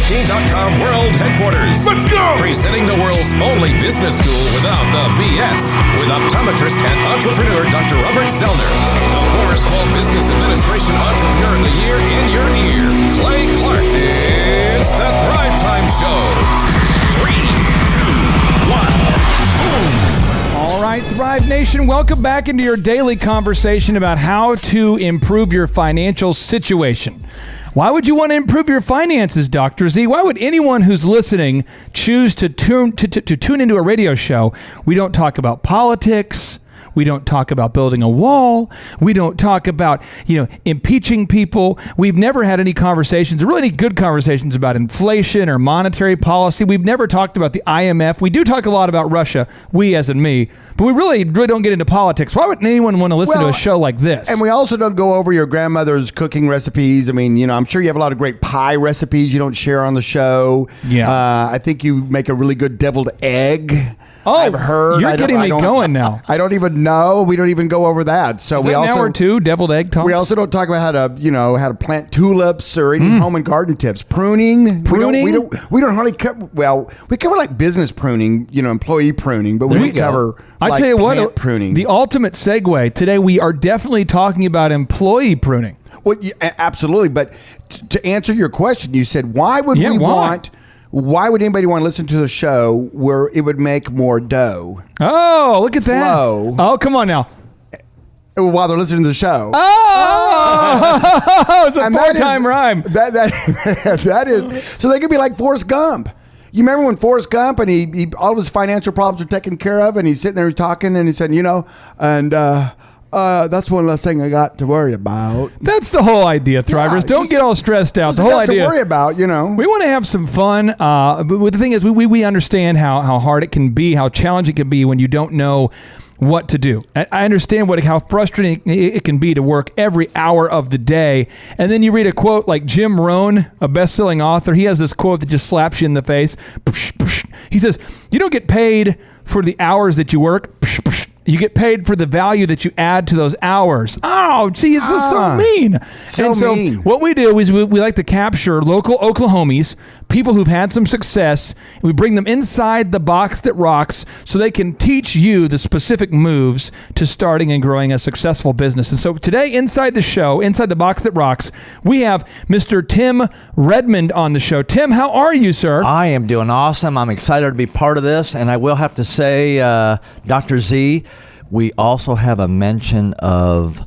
Thrive15.com World Headquarters. Let's go! Presenting the world's only business school without the BS, with optometrist and entrepreneur Dr. Robert Zoellner, the former Small Business Administration Entrepreneur of the Year in your ear, Clay Clark. It's the Thrivetime Show. 3, 2, 1, boom! All right, Thrive Nation, welcome back into your daily conversation about how to improve your financial situation. Why would you want to improve your finances, Dr. Z? Why would anyone who's listening choose to tune into a radio show? We don't talk about politics. We don't talk about building a wall. We don't talk about, impeaching people. We've never had any conversations, really any good conversations about inflation or monetary policy. We've never talked about the IMF. We do talk a lot about Russia, we as in me, but we really don't get into politics. Why would anyone want to listen to a show like this? And we also don't go over your grandmother's cooking recipes. I mean, I'm sure you have a lot of great pie recipes you don't share on the show. Yeah. I think you make a really good deviled egg. Oh, I've heard. You're getting me going now. I don't even know. We don't even go over that. So Is we that also an hour or two deviled egg talks? We also don't talk about how to plant tulips or any home and garden tips. Pruning. We don't hardly cover. Well, we cover like business pruning, employee pruning, but we don't cover. I like tell you what, pruning. The ultimate segue today. We are definitely talking about employee pruning. Well, absolutely. But to answer your question, you said why would Why would anybody want to listen to the show where it would make more dough? Oh, look at that. Oh, come on now. While they're listening to the show. Oh, it's a four-time rhyme. That is. So they could be like Forrest Gump. You remember when Forrest Gump and he all of his financial problems are taken care of and he's sitting there talking and he said, that's one less thing I got to worry about. That's the whole idea, Thrivers. Don't get all stressed out. The whole idea. To worry about, We want to have some fun. But the thing is, we understand how hard it can be, how challenging it can be when you don't know what to do. I understand how frustrating it can be to work every hour of the day. And then you read a quote like Jim Rohn, a best-selling author. He has this quote that just slaps you in the face. He says, you don't get paid for the hours that you work. You get paid for the value that you add to those hours. Oh, gee, it's just so mean. So what we do is we like to capture local Oklahomies, people who've had some success, and we bring them inside the box that rocks so they can teach you the specific moves to starting and growing a successful business. And so today, inside the show, inside the box that rocks, we have Mr. Tim Redmond on the show. Tim, how are you, sir? I am doing awesome. I'm excited to be part of this. And I will have to say, Dr. Z, we also have a mention of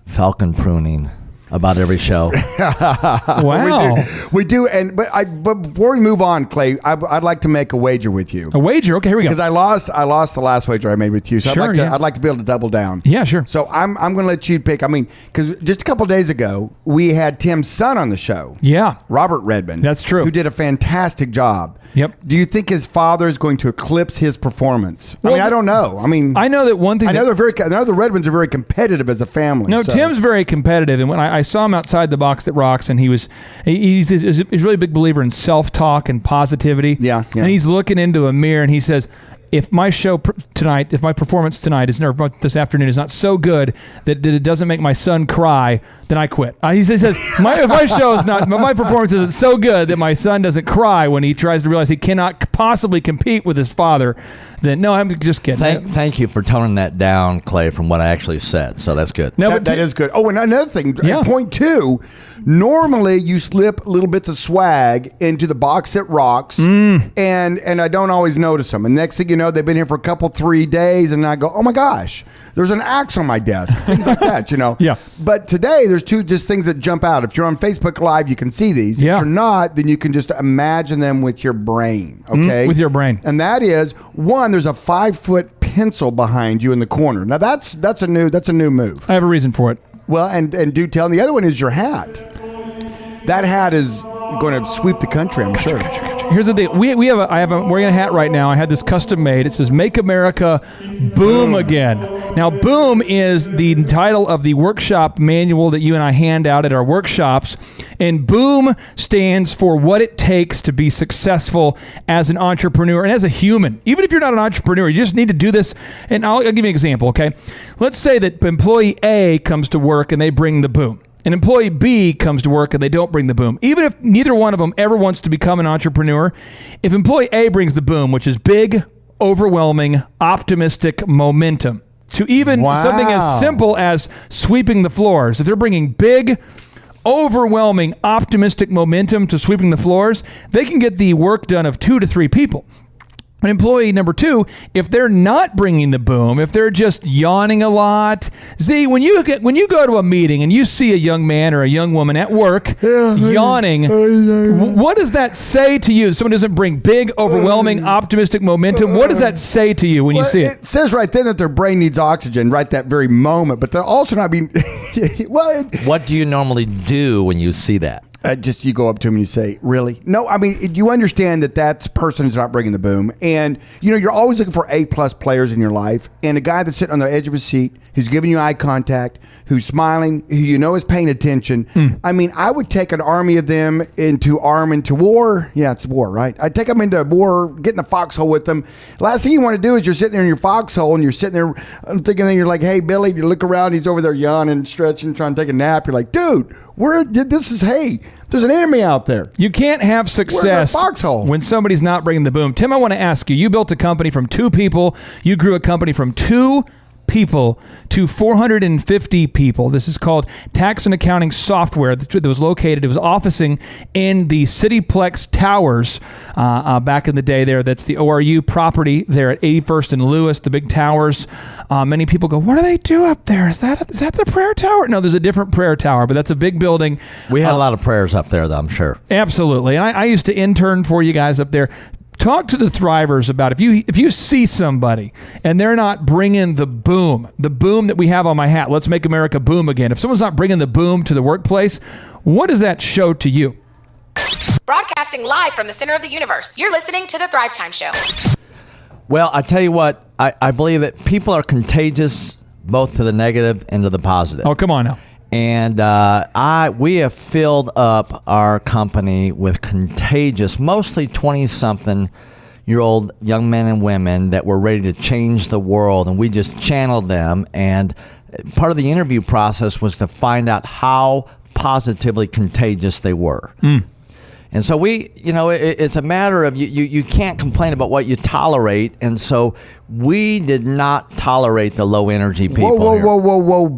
falcon pruning about every show. Wow. We do. But before we move on, Clay, I'd like to make a wager with you. A wager? Okay, here we go. Because I lost the last wager I made with you. So I'd like to be able to double down. Yeah, sure. So I'm going to let you pick. I mean, because just a couple of days ago, we had Tim's son on the show. Yeah. Robert Redmond. That's true. Who did a fantastic job. Yep. Do you think his father is going to eclipse his performance? Well, I know. I know that one thing. I know the Redmonds are very competitive as a family. No, Tim's very competitive, and when I saw him outside the box that rocks, and he's really a big believer in self-talk and positivity. Yeah. And he's looking into a mirror and he says, if my performance tonight this afternoon is not so good that it doesn't make my son cry, then I quit. He says, if my performance isn't so good that my son doesn't cry when he tries to realize he cannot possibly compete with his father, then no, I'm just kidding. Thank you for toning that down, Clay, from what I actually said. So that's good. No, that is good. Oh, and another thing, point 2, normally you slip little bits of swag into the box that rocks, and I don't always notice them. And next thing you know, they've been here for 3 days, and I go, oh my gosh, there's an axe on my desk. Things like that, Yeah. But today, there's 2 just things that jump out. If you're on Facebook Live, you can see these. Yeah. If you're not, then you can just imagine them with your brain, okay? With your brain. And that is, 1, there's a 5-foot pencil behind you in the corner. Now, that's a new move. I have a reason for it. Well, and do tell. And the other one is your hat. That hat is going to sweep the country, I'm sure. Here's the deal. I'm wearing a hat right now. I had this custom made. It says "Make America Boom Again." Now, boom is the title of the workshop manual that you and I hand out at our workshops. And boom stands for what it takes to be successful as an entrepreneur and as a human. Even if you're not an entrepreneur, you just need to do this. And I'll give you an example, okay? Let's say that employee A comes to work and they bring the boom. and employee B comes to work and they don't bring the boom, even if neither one of them ever wants to become an entrepreneur, if employee A brings the boom, which is big, overwhelming, optimistic momentum, to even something as simple as sweeping the floors, if they're bringing big, overwhelming, optimistic momentum to sweeping the floors, they can get the work done of 2 to 3 people. But employee number 2, if they're not bringing the boom, if they're just yawning a lot, Z, when you go to a meeting and you see a young man or a young woman at work yawning, what does that say to you? Someone doesn't bring big, overwhelming, optimistic momentum. What does that say to you when you see it? It says right then that their brain needs oxygen right that very moment, but they're also not being. What do you normally do when you see that? Just you go up to him and you say, really? No, I mean, you understand that person is not bringing the boom. And, you're always looking for A-plus players in your life. And a guy that's sitting on the edge of his seat, who's giving you eye contact, who's smiling, who is paying attention. I mean, I would take an army of them into war. Yeah, it's war, right? I'd take them into war, get in the foxhole with them. Last thing you want to do is you're sitting there in your foxhole and you're sitting there thinking, you're like, hey, Billy, you look around, he's over there yawning, stretching, trying to take a nap. You're like, dude, there's an enemy out there. You can't have success when somebody's not bringing the boom. Tim, I want to ask you built a company from 2 people. You grew a company from 2 people to 450 people. This is called tax and accounting software that was located. It was officing in the Cityplex Towers back in the day there. That's the ORU property there at 81st and Lewis, the big towers. Many people go, what do they do up there? Is that the prayer tower? No, there's a different prayer tower, but that's a big building. We had a lot of prayers up there, though, I'm sure. Absolutely. And I used to intern for you guys up there. Talk to the Thrivers about if you see somebody and they're not bringing the boom that we have on my hat, let's make America boom again. If someone's not bringing the boom to the workplace, what does that show to you? Broadcasting live from the center of the universe, you're listening to the Thrivetime Show. Well, I tell you what, I believe that people are contagious both to the negative and to the positive. Oh, come on now. And we have filled up our company with contagious, mostly 20-something-year-old young men and women that were ready to change the world, and we just channeled them. And part of the interview process was to find out how positively contagious they were. And so it's a matter of you can't complain about what you tolerate. And so we did not tolerate the low energy people. Whoa.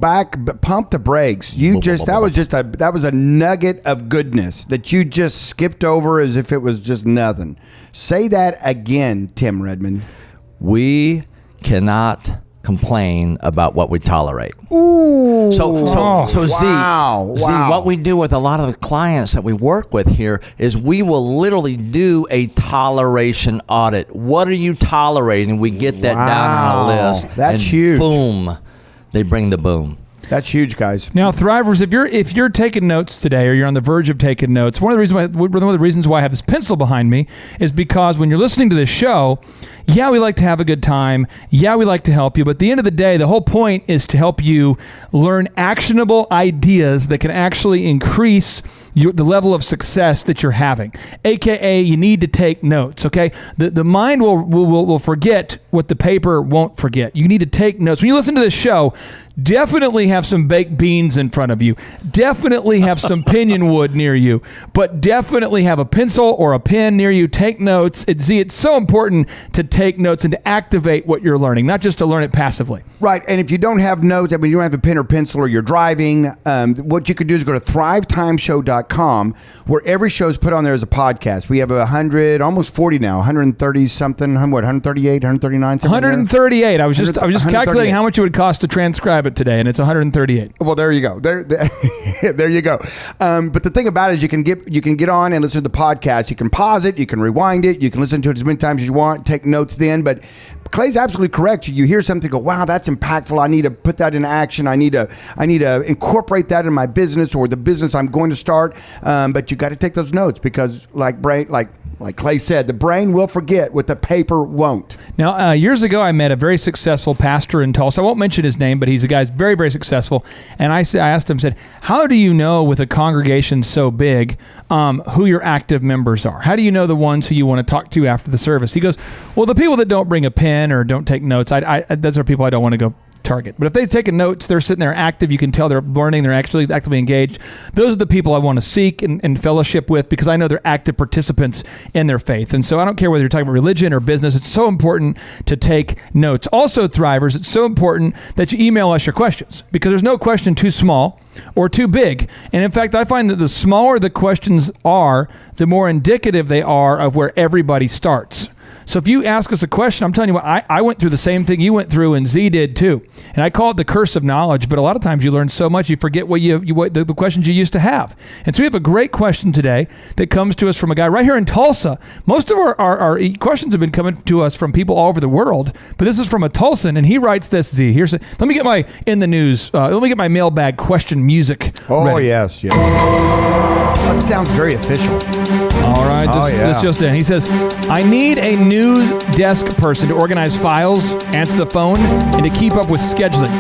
Pump the brakes. That was a nugget of goodness that you just skipped over as if it was just nothing. Say that again, Tim Redmond. We cannot complain about what we tolerate. Ooh. So Z, wow. what we do with a lot of the clients that we work with here is we will literally do a toleration audit. What are you tolerating? We get that down on a list. That's huge. Boom, they bring the boom. That's huge, guys. Now, Thrivers, if you're taking notes today, or you're on the verge of taking notes, one of the reasons why I have this pencil behind me is because when you're listening to this show, yeah, we like to have a good time. Yeah, we like to help you. But at the end of the day, the whole point is to help you learn actionable ideas that can actually increase the level of success that you're having. AKA, you need to take notes, okay? The mind will forget what the paper won't forget. You need to take notes. When you listen to this show, definitely have some baked beans in front of you. Definitely have some pinion wood near you. But definitely have a pencil or a pen near you. Take notes. It's so important to take notes and to activate what you're learning, not just to learn it passively. Right. And if you don't have notes, you don't have a pen or pencil, or you're driving, what you could do is go to thrivetimeshow.com, where every show is put on there as a podcast. We have 100, almost 40 now, 130 something, 138, 139 something. 138. I was just calculating how much it would cost to transcribe it today, and it's 138. Well, there you go. There you go. But the thing about it is you can get on and listen to the podcast. You can pause it, you can rewind it, you can listen to it as many times as you want, take notes then. But Clay's absolutely correct. You hear something, go, wow, that's impactful. I need to put that in action. I need to incorporate that in my business or the business I'm going to start. But you got to take those notes because, like Clay said, the brain will forget what the paper won't. Now, years ago, I met a very successful pastor in Tulsa. I won't mention his name, but he's a guy who's very, very successful. And I asked him, how do you know with a congregation so big who your active members are? How do you know the ones who you want to talk to after the service? He goes, well, the people that don't bring a pen or don't take notes, those are people I don't want to go target. But if they've taken notes, they're sitting there active, you can tell they're learning, they're actually actively engaged. Those are the people I want to seek and fellowship with because I know they're active participants in their faith. And so I don't care whether you're talking about religion or business, it's so important to take notes. Also, Thrivers, it's so important that you email us your questions because there's no question too small or too big. And in fact, I find that the smaller the questions are, the more indicative they are of where everybody starts. So if you ask us a question, I'm telling you what, I went through the same thing you went through, and Z did too. And I call it the curse of knowledge, but a lot of times you learn so much you forget what the questions you used to have. And so we have a great question today that comes to us from a guy right here in Tulsa. Most of our questions have been coming to us from people all over the world, but this is from a Tulsan, and he writes this, Z. Let me get my let me get my mailbag question music ready. Yes. That sounds very official. All right, this just in. He says, I need a new desk person to organize files, answer the phone, and to keep up with scheduling.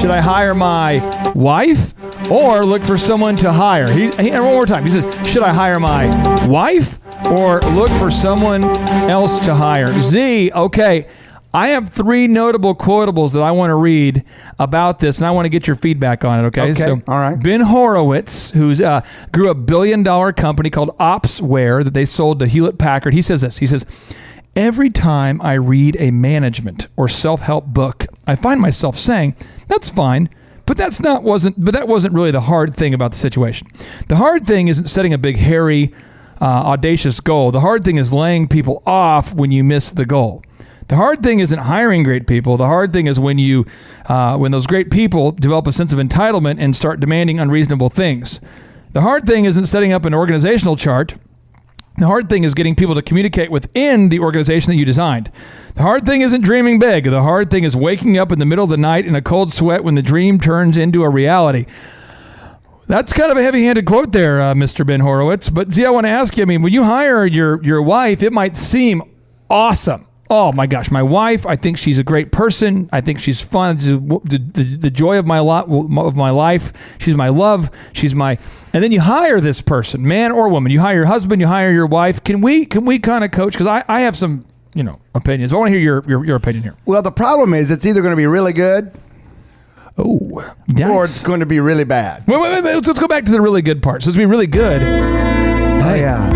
Should I hire my wife or look for someone to hire? And one more time. He says, should I hire my wife or look for someone else to hire? Z, okay. I have 3 notable quotables that I want to read about this, and I want to get your feedback on it, okay? So, all right. Ben Horowitz, who grew a $1 billion company called Opsware that they sold to Hewlett-Packard, he says this. He says, every time I read a management or self-help book, I find myself saying, that's fine, but that wasn't really the hard thing about the situation. The hard thing isn't setting a big, hairy, audacious goal. The hard thing is laying people off when you miss the goal. The hard thing isn't hiring great people. The hard thing is when those great people develop a sense of entitlement and start demanding unreasonable things. The hard thing isn't setting up an organizational chart. The hard thing is getting people to communicate within the organization that you designed. The hard thing isn't dreaming big. The hard thing is waking up in the middle of the night in a cold sweat when the dream turns into a reality. That's kind of a heavy-handed quote there, Mr. Ben Horowitz. But see, I want to ask you, when you hire your wife, it might seem awesome. Oh my gosh, my wife, I think she's a great person. I think she's fun. The joy of my life. She's my love. And then you hire this person, man or woman. You hire your husband, you hire your wife. Can we kind of coach? Because I have some, opinions. I want to hear your opinion here. Well, the problem is it's either going to be really good or it's going to be really bad. Wait. Let's go back to the really good part. So it's going to be really good. Oh, yeah.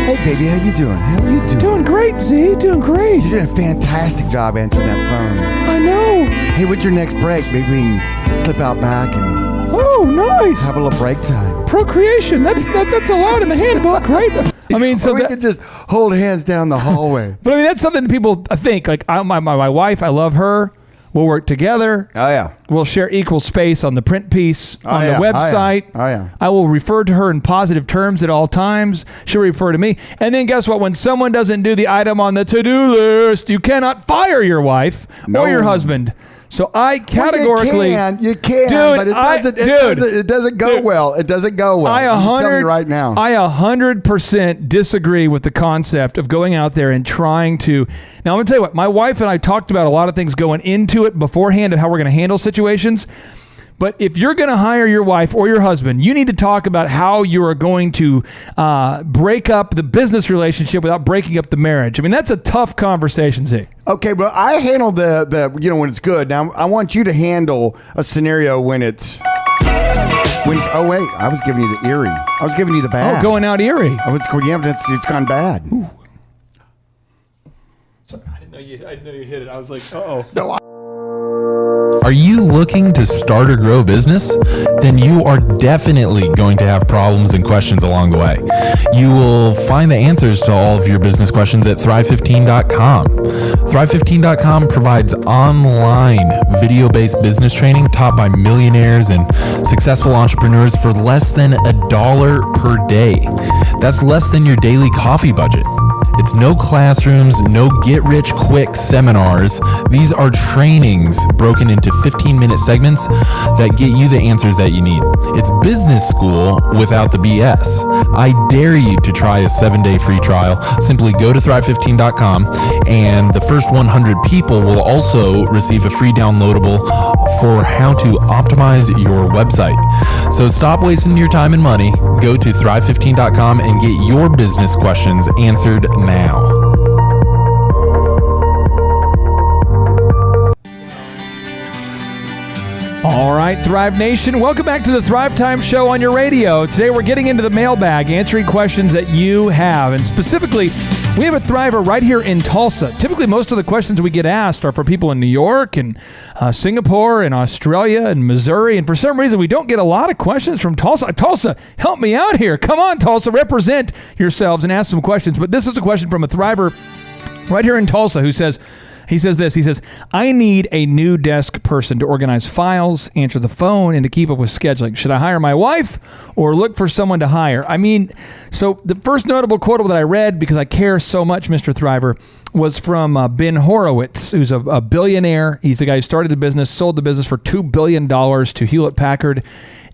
Hey, baby, how you doing? How are you doing? Doing great, Z. Doing great. You're doing a fantastic job answering that phone. I know. Hey, what's your next break? Maybe we can slip out back and nice. Have a little break time. Procreation. That's allowed in the handbook, right? So we could just hold hands down the hallway. But that's something people think. Like my wife, I love her. We'll work together. Oh, yeah. We'll share equal space on the print piece, on the website. Oh, yeah. I will refer to her in positive terms at all times. She'll refer to me. And then guess what? When someone doesn't do the item on the to-do list, you cannot fire your wife or your husband. So I categorically... You can, dude, but it doesn't go well. It doesn't go well. I'm just telling you right now. I 100% disagree with the concept of going out there and trying to... Now, I'm going to tell you what. My wife and I talked about a lot of things going into it beforehand of how we're going to handle situations. But if you're going to hire your wife or your husband, you need to talk about how you are going to break up the business relationship without breaking up the marriage. That's a tough conversation, Z. Okay, but I handle the when it's good. Now, I want you to handle a scenario when it's oh, wait, I was giving you the eerie. I was giving you the bad. Oh, going out eerie. Oh, it's gone bad. Ooh. Sorry, I didn't know you hit it. I was like, uh-oh. No, Are you looking to start or grow a business? Then you are definitely going to have problems and questions along the way. You will find the answers to all of your business questions at Thrive15.com. Thrive15.com provides online video-based business training taught by millionaires and successful entrepreneurs for less than $1 per day. That's less than your daily coffee budget. It's no classrooms, no get-rich-quick seminars. These are trainings broken into 15-minute segments that get you the answers that you need. It's business school without the BS. I dare you to try a 7-day free trial. Simply go to Thrive15.com, and the first 100 people will also receive a free downloadable for how to optimize your website. So stop wasting your time and money. Go to Thrive15.com and get your business questions answered now. All right, Thrive Nation, welcome back to the Thrivetime Show on your radio. Today we're getting into the mailbag, answering questions that you have. And specifically, we have a Thriver right here in Tulsa. Typically, most of the questions we get asked are for people in New York and Singapore and Australia and Missouri. And for some reason, we don't get a lot of questions from Tulsa. Tulsa, help me out here. Come on, Tulsa, represent yourselves and ask some questions. But this is a question from a Thriver right here in Tulsa who says, he says, I need a new desk person to organize files, answer the phone, and to keep up with scheduling. Should I hire my wife or look for someone to hire? I mean, so the first notable quotable that I read, because I care so much, Mr. Thriver, was from Ben Horowitz, who's a billionaire. He's the guy who started the business, sold the business for $2 billion to Hewlett-Packard.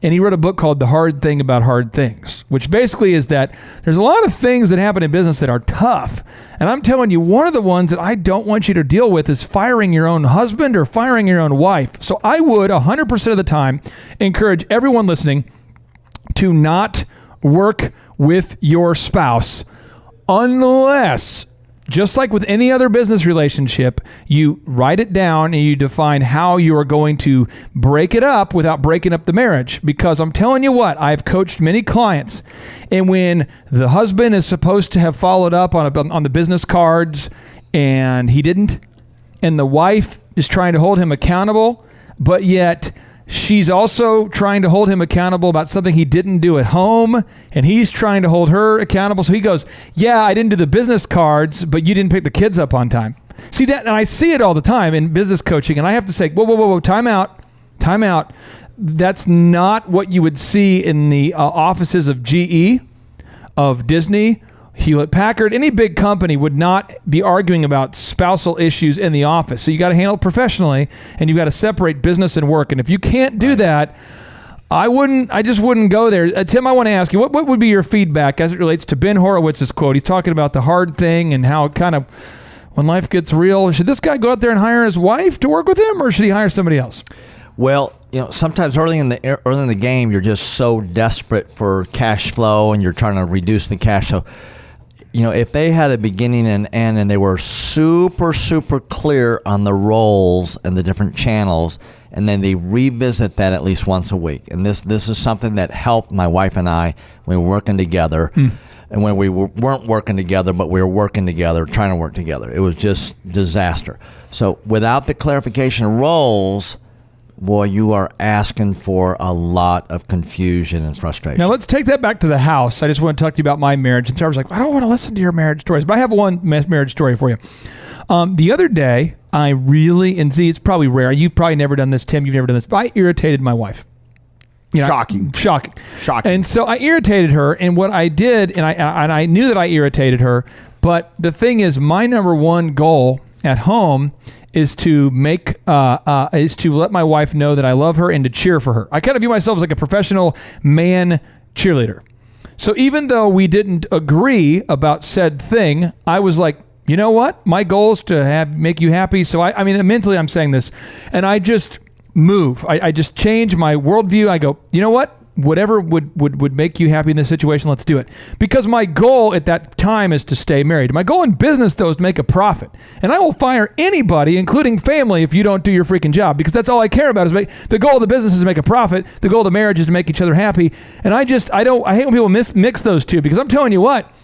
And he wrote a book called The Hard Thing About Hard Things, which basically is that there's a lot of things that happen in business that are tough. And I'm telling you, one of the ones that I don't want you to deal with is firing your own husband or firing your own wife. So I would 100% of the time encourage everyone listening to not work with your spouse unless, just like with any other business relationship, you write it down and you define how you are going to break it up without breaking up the marriage. Because I'm telling you what, I've coached many clients, and when the husband is supposed to have followed up on the business cards and he didn't, and the wife is trying to hold him accountable, but yet she's also trying to hold him accountable about something he didn't do at home, and he's trying to hold her accountable. So he goes, yeah, I didn't do the business cards, but you didn't pick the kids up on time. See that? And I see it all the time in business coaching, and I have to say, whoa, time out. That's not what you would see in the offices of GE, of Disney, Hewlett-Packard. Any big company would not be arguing about spousal issues in the office. So you got to handle it professionally, and you've got to separate business and work. And if you can't do that, I just wouldn't go there. Tim, I want to ask you, what would be your feedback as it relates to Ben Horowitz's quote? He's talking about the hard thing and how it kind of, when life gets real, should this guy go out there and hire his wife to work with him, or should he hire somebody else? Well, sometimes early in the game, you're just so desperate for cash flow, and you're trying to reduce the cash flow. If they had a beginning and end, and they were super, super clear on the roles and the different channels, and then they revisit that at least once a week. And this is something that helped my wife and I when we were working together. And when we weren't working together, but we were working together, trying to work together. It was just disaster. So without the clarification of roles, boy, you are asking for a lot of confusion and frustration. Now, let's take that back to the house. I just want to talk to you about my marriage. And Sarah's like, I don't want to listen to your marriage stories, but I have one marriage story for you. The other day, and Z, it's probably rare. You've probably never done this, Tim. You've never done this. But I irritated my wife. Shocking. And so I irritated her, and what I did, and I knew that I irritated her, but the thing is, my number one goal at home is to let my wife know that I love her and to cheer for her. I kind of view myself as like a professional man cheerleader. So even though we didn't agree about said thing, I was like, you know what? My goal is to make you happy. So I mean, mentally I'm saying this, and I just move. I just change my worldview. I go, you know what? Whatever would make you happy in this situation, let's do it. Because my goal at that time is to stay married. My goal in business, though, is to make a profit. And I will fire anybody, including family, if you don't do your freaking job. Because that's all I care about. The goal of the business is to make a profit. The goal of the marriage is to make each other happy. And I hate when people mix those two. Because I'm telling you what,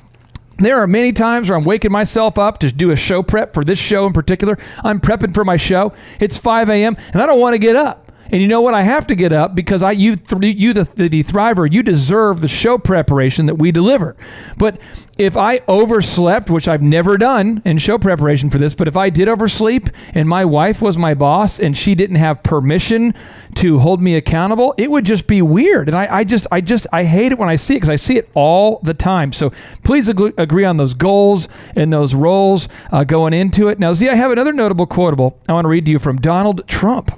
there are many times where I'm waking myself up to do a show prep for this show in particular. I'm prepping for my show. It's 5 a.m. and I don't want to get up. And you know what? I have to get up because you the Thriver, you deserve the show preparation that we deliver. But if I overslept, which I've never done in show preparation for this, but if I did oversleep and my wife was my boss and she didn't have permission to hold me accountable, it would just be weird. And I hate it when I see it because I see it all the time. So please agree on those goals and those roles going into it. Now, Z, I have another notable quotable I want to read to you from Donald Trump.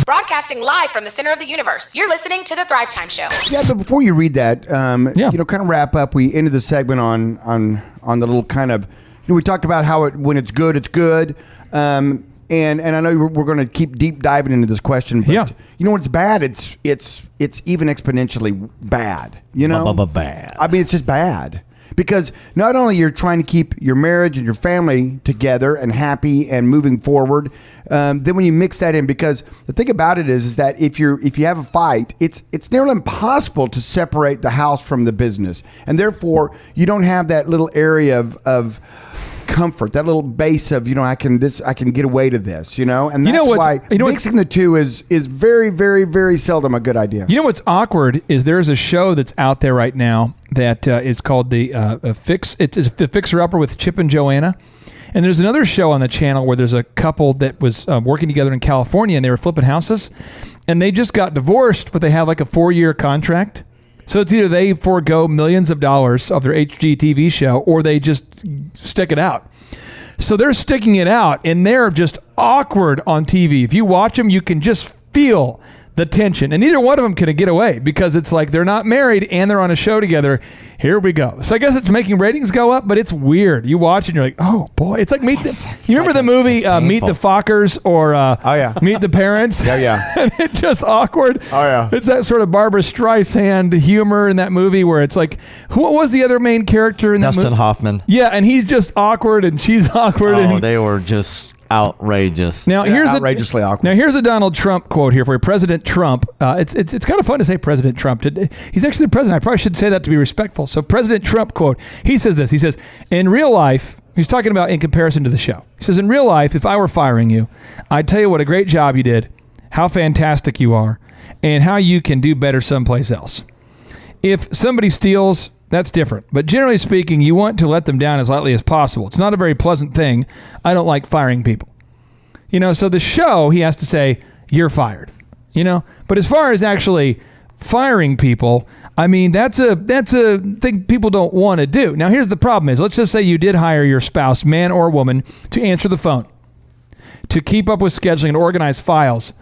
Broadcasting live from the center of the universe. You're listening to the Thrivetime Show. Yeah, but before you read that, kind of wrap up. We ended the segment on the little kind of, we talked about how when it's good, it's good. And I know we're going to keep deep diving into this question, but you know when it's bad, it's even exponentially bad. You know, bad. I mean, it's just bad. Because not only you're trying to keep your marriage and your family together and happy and moving forward, then when you mix that in, because the thing about it is that if you have a fight, it's nearly impossible to separate the house from the business, and therefore you don't have that little area of comfort, that little base of, I can get away to this, and that's why mixing the two is very, very, very seldom a good idea. You know what's awkward is there's a show that's out there right now that is called the Fix. It's the Fixer Upper with Chip and Joanna. And there's another show on the channel where there's a couple that was working together in California, and they were flipping houses, and they just got divorced, but they have like a 4-year contract. So it's either they forego millions of dollars of their HGTV show, or they just stick it out. So they're sticking it out, and they're just awkward on TV. If you watch them, you can just feel the tension. And neither one of them can get away, because it's like they're not married and they're on a show together. Here we go. So I guess it's making ratings go up, but it's weird. You watch it and you're like, oh boy. It's like you remember the movie Meet the Fockers or Meet the Parents? Yeah. And it's just awkward. Oh, yeah. It's that sort of Barbara Streisand humor in that movie where it's like, what was the other main character in that movie? Dustin Hoffman. Yeah, and he's just awkward and she's awkward. Oh, they were just outrageous. Now outrageously awkward. Now here's a Donald Trump quote here for you. President Trump. It's kind of fun to say President Trump. He's actually the president. I probably should say that to be respectful. So President Trump quote. He says this. He says, in real life, he's talking about in comparison to the show. He says, in real life, if I were firing you, I'd tell you what a great job you did, how fantastic you are, and how you can do better someplace else. If somebody steals, that's different. But generally speaking, you want to let them down as lightly as possible. It's not a very pleasant thing. I don't like firing people. So the show, he has to say, you're fired. But as far as actually firing people, I mean, that's a thing people don't want to do. Now, here's the problem is, let's just say you did hire your spouse, man or woman, to answer the phone, to keep up with scheduling and organize files.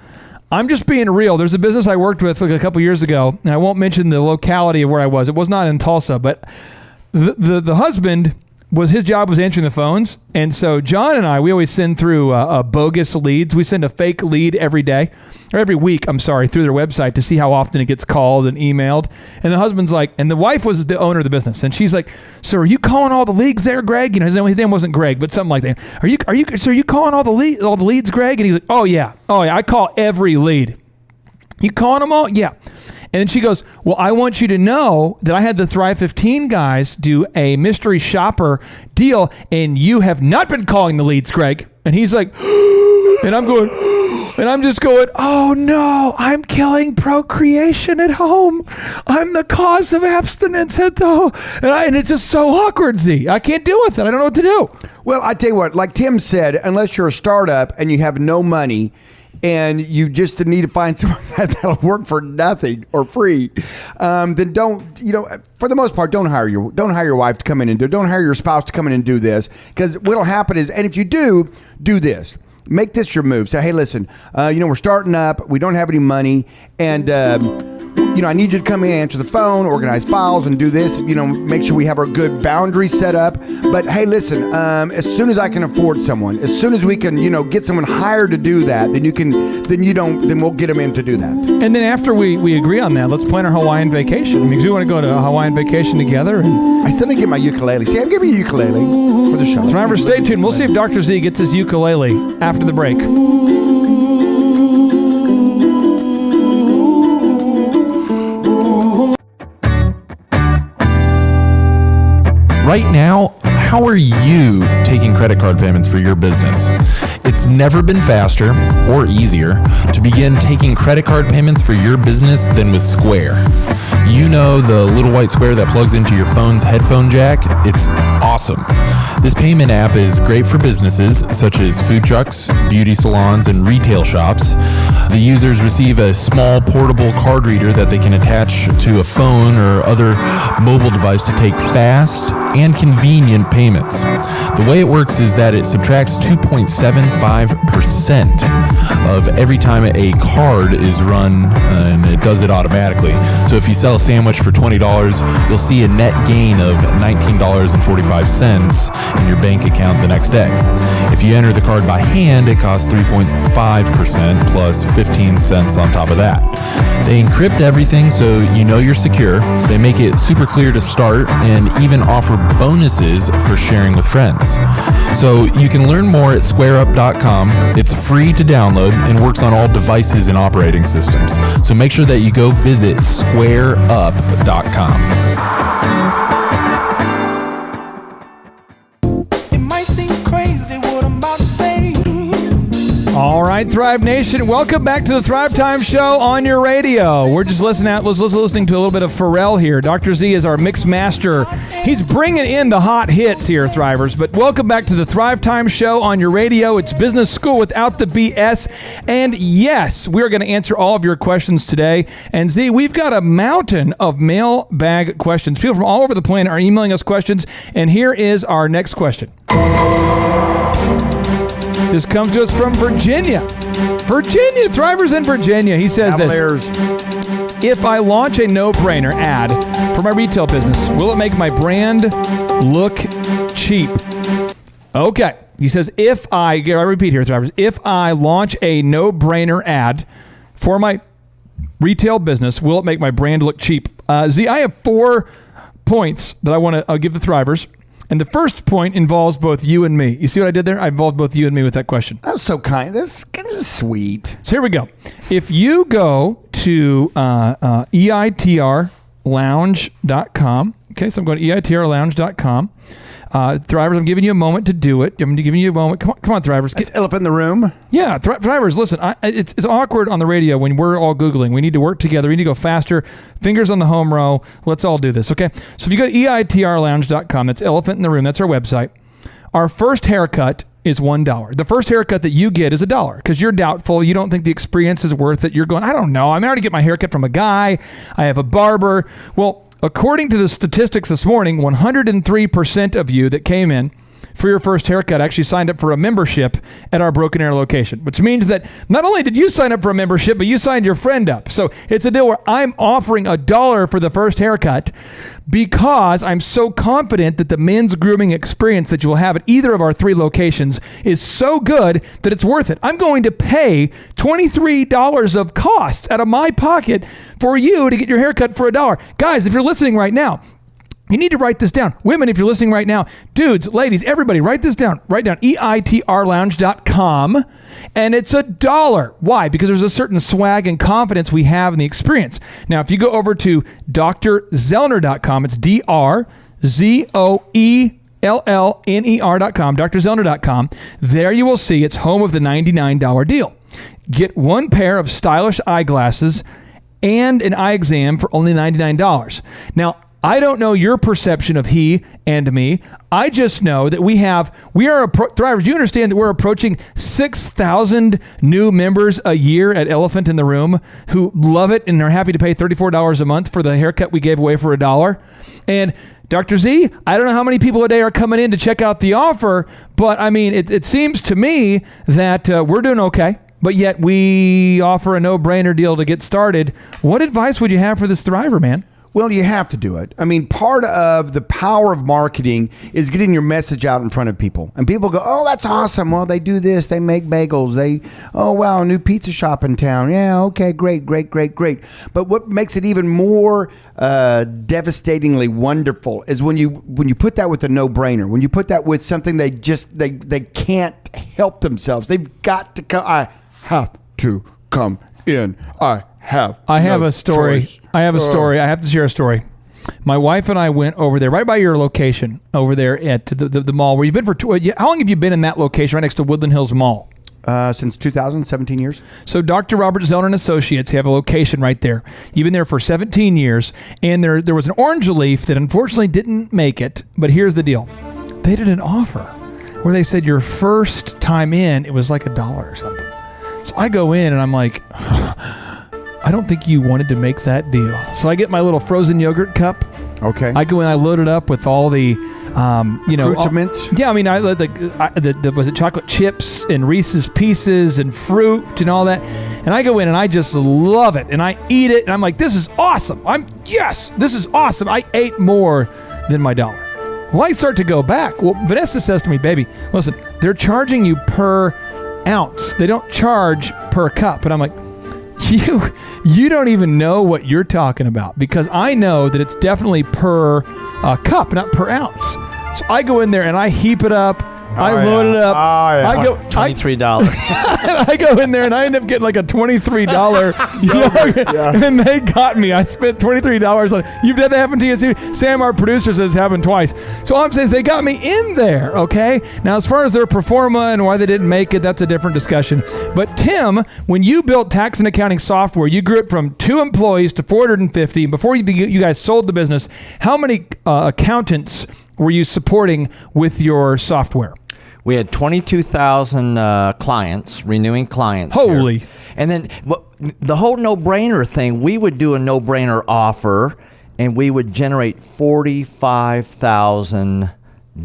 I'm just being real. There's a business I worked with a couple years ago, and I won't mention the locality of where I was. It was not in Tulsa, but the husband, his job was answering the phones. And so John and we always send through bogus leads. We send a fake lead every week, through their website to see how often it gets called and emailed. And the husband's like, and the wife was the owner of the business. And she's like, so are you calling all the leads there, Greg? His name wasn't Greg, but something like that. Are you calling all the leads, Greg? And he's like, oh yeah, I call every lead. You calling them all? Yeah. And then she goes, well, I want you to know that I had the Thrive 15 guys do a mystery shopper deal, and you have not been calling the leads, Greg. And he's like, and I'm just going, oh no, I'm killing procreation at home. I'm the cause of abstinence at home. And it's just so awkward, Z. I can't deal with it. I don't know what to do. Well, I tell you what, like Tim said, unless you're a startup and you have no money, and you just need to find someone that'll work for nothing or free, then don't, for the most part, don't hire your wife to come in and don't hire your spouse to come in and do this. Because what'll happen is, and if you do this, make this your move. Say, hey, listen, we're starting up, we don't have any money, and I need you to come in and answer the phone, organize files, and do this. Make sure we have our good boundaries set up. But hey, listen, as soon as I can afford someone, as soon as we can, get someone hired to do that, then we'll get them in to do that. And then after we agree on that, let's plan our Hawaiian vacation. Because we want to go to a Hawaiian vacation together. And I still didn't get my ukulele. See, I'm giving you a ukulele for the show. Remember, stay tuned. We'll see if Dr. Z gets his ukulele after the break. Right now, how are you taking credit card payments for your business? It's never been faster or easier to begin taking credit card payments for your business than with Square. You know the little white square that plugs into your phone's headphone jack? It's awesome. This payment app is great for businesses such as food trucks, beauty salons, and retail shops. The users receive a small portable card reader that they can attach to a phone or other mobile device to take fast and convenient payments. The way it works is that it subtracts 2.75% of every time a card is run, and it does it automatically. So if you sell a sandwich for $20, you'll see a net gain of $19.45 in your bank account the next day. If you enter the card by hand, it costs 3.5% plus 15 cents on top of that. They encrypt everything so you know you're secure. They make it super clear to start and even offer bonuses for sharing with friends. So you can learn more at squareup.com. It's free to download and works on all devices and operating systems. So make sure that you go visit squareup.com. All right, Thrive Nation, welcome back to the Thrivetime Show on your radio. We're just listening to a little bit of Pharrell here. Dr. Z is our mix master. He's bringing in the hot hits here, Thrivers. But welcome back to the Thrivetime Show on your radio. It's business school without the BS. And yes, we're going to answer all of your questions today. And Z, we've got a mountain of mailbag questions. People from all over the planet are emailing us questions. And here is our next question. This comes to us from Virginia. Virginia, Thrivers in Virginia. He says Cavaliers. this. If I launch a no-brainer ad for my retail business, will it make my brand look cheap? Okay. He says, I repeat here, Thrivers. If I launch a no-brainer ad for my retail business, will it make my brand look cheap? Z, I have 4 points that I'll give the Thrivers. And the first point involves both you and me. You see what I did there? I involved both you and me with that question. That's so kind. That's kind of sweet. So here we go. If you go to eitrlounge.com, okay, so I'm going to eitrlounge.com. Thrivers, I'm giving you a moment to do it. I'm giving you a moment. Come on, Thrivers. It's elephant in the room. Yeah, Thrivers, listen, it's awkward on the radio when we're all Googling. We need to work together. We need to go faster. Fingers on the home row. Let's all do this, okay? So if you go to eitrlounge.com, that's elephant in the room. That's our website. Our first haircut is $1. The first haircut that you get is $1 because you're doubtful. You don't think the experience is worth it. You're going, I don't know. I'm already get my haircut from a guy. I have a barber. Well, according to the statistics this morning, 103% of you that came in for your first haircut actually signed up for a membership at our Broken Arrow location, which means that not only did you sign up for a membership, but you signed your friend up. So it's a deal where I'm offering $1 for the first haircut because I'm so confident that the men's grooming experience that you will have at either of our 3 locations is so good that it's worth it. I'm going to pay $23 of costs out of my pocket for you to get your haircut for $1. Guys, if you're listening right now, you need to write this down. Women, if you're listening right now, dudes, ladies, everybody, write this down. Write down eitrlounge.com, and it's $1. Why? Because there's a certain swag and confidence we have in the experience. Now, if you go over to drzoellner.com, it's DRZOELLNER.com, drzoellner.com. There you will see it's home of the $99 deal. Get 1 pair of stylish eyeglasses and an eye exam for only $99. Now, I don't know your perception of he and me. I just know that Thrivers, you understand that we're approaching 6,000 new members a year at Elephant in the Room who love it and are happy to pay $34 a month for the haircut we gave away for $1. And Dr. Z, I don't know how many people a day are coming in to check out the offer, but I mean, it seems to me that we're doing okay. But yet we offer a no-brainer deal to get started. What advice would you have for this Thriver, man? Well, you have to do it. I mean, part of the power of marketing is getting your message out in front of people. And people go, oh, that's awesome. Well, they do this. They make bagels. Oh, wow, a new pizza shop in town. Yeah, okay, great. But what makes it even more devastatingly wonderful is when you put that with a no-brainer, when you put that with something they can't help themselves. They've got to come. I have to come in. I have a story. Choice. I have a story. I have to share a story. My wife and I went over there, right by your location, over there at the mall where you've been for. How long have you been in that location, right next to Woodland Hills Mall? Since 2017 years. So Dr. Robert Zoellner and Associates have a location right there. You've been there for 17 years, and there was an orange leaf that unfortunately didn't make it. But here's the deal: they did an offer where they said your first time in, it was like $1 or something. So I go in and I'm like, I don't think you wanted to make that deal. So I get my little frozen yogurt cup. Okay. I go in, I load it up with all the, accoutrements. Yeah, I mean, was it chocolate chips and Reese's Pieces and fruit and all that. And I go in and I just love it. And I eat it and I'm like, this is awesome. This is awesome. I ate more than my $1. Well, I start to go back. Well, Vanessa says to me, baby, listen, they're charging you per ounce. They don't charge per cup. And I'm like, you don't even know what you're talking about, because I know that it's definitely per cup, not per ounce. So I go in there and I heap it up. I load it up. I go $23. I go in there and I end up getting like a $23 yogurt, and they got me. I spent $23 on it. You've had that happen to you too? Sam, our producer, says it's happened twice. So all I'm saying is they got me in there, okay? Now, as far as their performa and why they didn't make it, that's a different discussion. But Tim, when you built tax and accounting software, you grew it from 2 employees to 450. Before you guys sold the business, how many accountants were you supporting with your software? We had 22,000 clients, renewing clients. Holy. Here. And then the whole no-brainer thing, we would do a no-brainer offer, and we would generate 45,000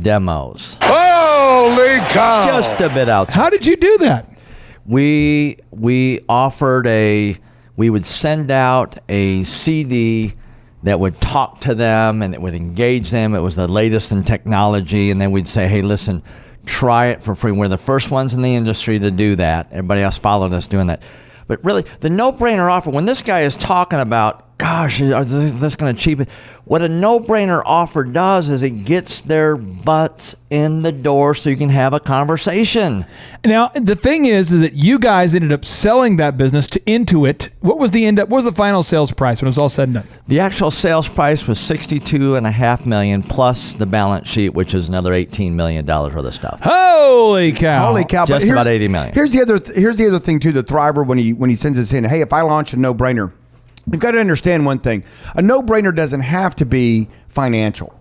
demos. Holy cow! Just a bit outside. How did you do that? We offered we would send out a CD that would talk to them and it would engage them. It was the latest in technology. And then we'd say, hey, listen, try it for free. We're the first ones in the industry to do that. Everybody else followed us doing that. But really, the no-brainer offer, when this guy is talking about, gosh, is this going to cheapen? What a no-brainer offer does is it gets their butts in the door so you can have a conversation. Now, the thing is that you guys ended up selling that business to Intuit. What was the final sales price when it was all said and done? The actual sales price was $62.5 million plus the balance sheet, which is another $18 million worth of stuff. Holy cow! Holy cow! Just about $80 million. Here's the other thing too. The Thriver, when he sends us in, hey, if I launch a no-brainer, you've got to understand one thing. A no-brainer doesn't have to be financial.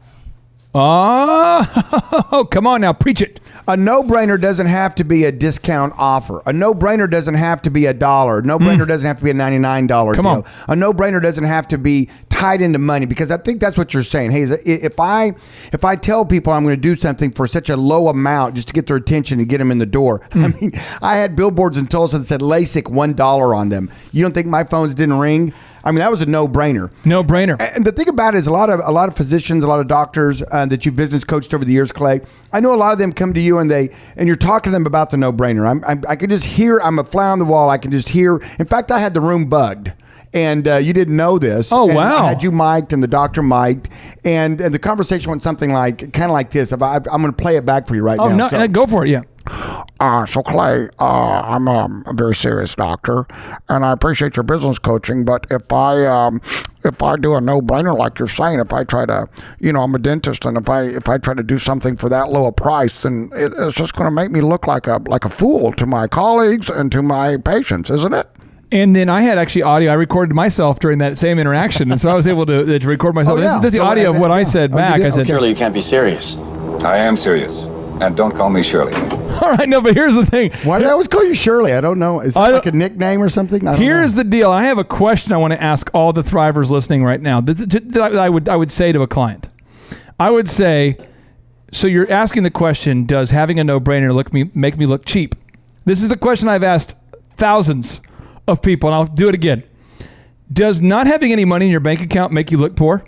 Oh, come on now, preach it. A no-brainer doesn't have to be a discount offer. A no-brainer doesn't have to be $1. A no-brainer doesn't have to be a $99 Come deal. on. A no-brainer doesn't have to be tied into money, because I think that's what you're saying. Hey, if I tell people I'm going to do something for such a low amount just to get their attention and get them in the door. I mean, I had billboards in Tulsa that said LASIK $1 on them. You don't think my phones didn't ring? I mean, that was a no-brainer. No-brainer. And the thing about it is a lot of physicians, a lot of doctors that you've business coached over the years, Clay, I know a lot of them come to you and you're talking to them about the no-brainer. I can just hear, I'm a fly on the wall. I can just hear. In fact, I had the room bugged. And you didn't know this. Oh, and wow. I had you mic'd and the doctor mic'd. And the conversation went something like, kind of like this. I'm going to play it back for you right now. Oh, no, go for it, yeah. So Clay, I'm a very serious doctor, and I appreciate your business coaching. But if I do a no-brainer like you're saying, if I try to, I'm a dentist, and if I try to do something for that low a price, then it's just going to make me look like a fool to my colleagues and to my patients, isn't it? And then I had actually audio. I recorded myself during that same interaction, and so I was able to record myself. Oh, yeah. This is the audio of what I said back. I said, Surely you can't be serious. I am serious. And don't call me Shirley. all right, no, but here's the thing. Why did I always call you Shirley? I don't know. Is that like a nickname or something? Here's the deal. I have a question I want to ask all the Thrivers listening right now that I would say to a client. I would say, so you're asking the question, does having a no-brainer make me look cheap? This is the question I've asked thousands of people, and I'll do it again. Does not having any money in your bank account make you look poor?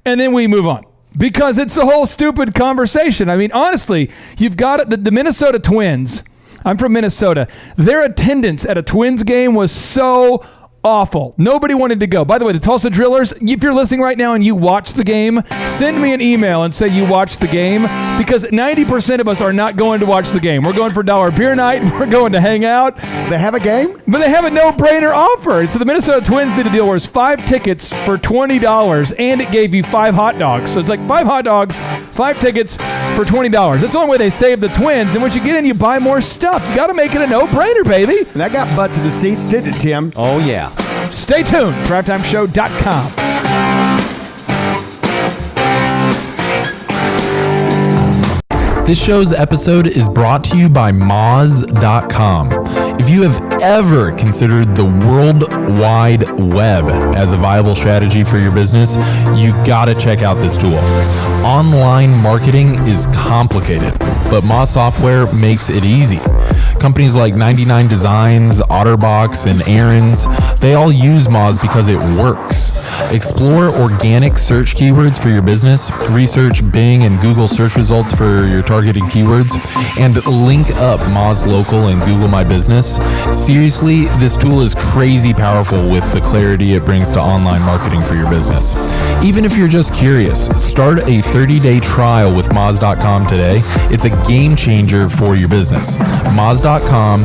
And then we move on. Because it's a whole stupid conversation. I mean, honestly, you've got the Minnesota Twins. I'm from Minnesota. Their attendance at a Twins game was so awful. Nobody wanted to go. By the way, the Tulsa Drillers, if you're listening right now and you watch the game, send me an email and say you watched the game, because 90% of us are not going to watch the game. We're going for $1 beer night. We're going to hang out. They have a game? But they have a no-brainer offer. So the Minnesota Twins did a deal where it's 5 tickets for $20 and it gave you 5 hot dogs. So it's like 5 hot dogs, 5 tickets for $20. That's the only way they save the Twins. Then once you get in, you buy more stuff. You got to make it a no-brainer, baby. And that got butts in the seats, didn't it, Tim? Oh, yeah. Stay tuned. Thrivetimeshow.com. This show's episode is brought to you by Moz.com. If you have ever considered the World Wide Web as a viable strategy for your business, you gotta check out this tool. Online marketing is complicated. but Moz software makes it easy. Companies like 99 Designs, OtterBox, and Aaron's, they all use Moz because it works. Explore organic search keywords for your business, research Bing and Google search results for your targeted keywords, and link up Moz Local and Google My Business. Seriously, this tool is crazy powerful with the clarity it brings to online marketing for your business. Even if you're just curious, start a 30-day trial with Moz.com today. It's a game changer for your business. Moz.com,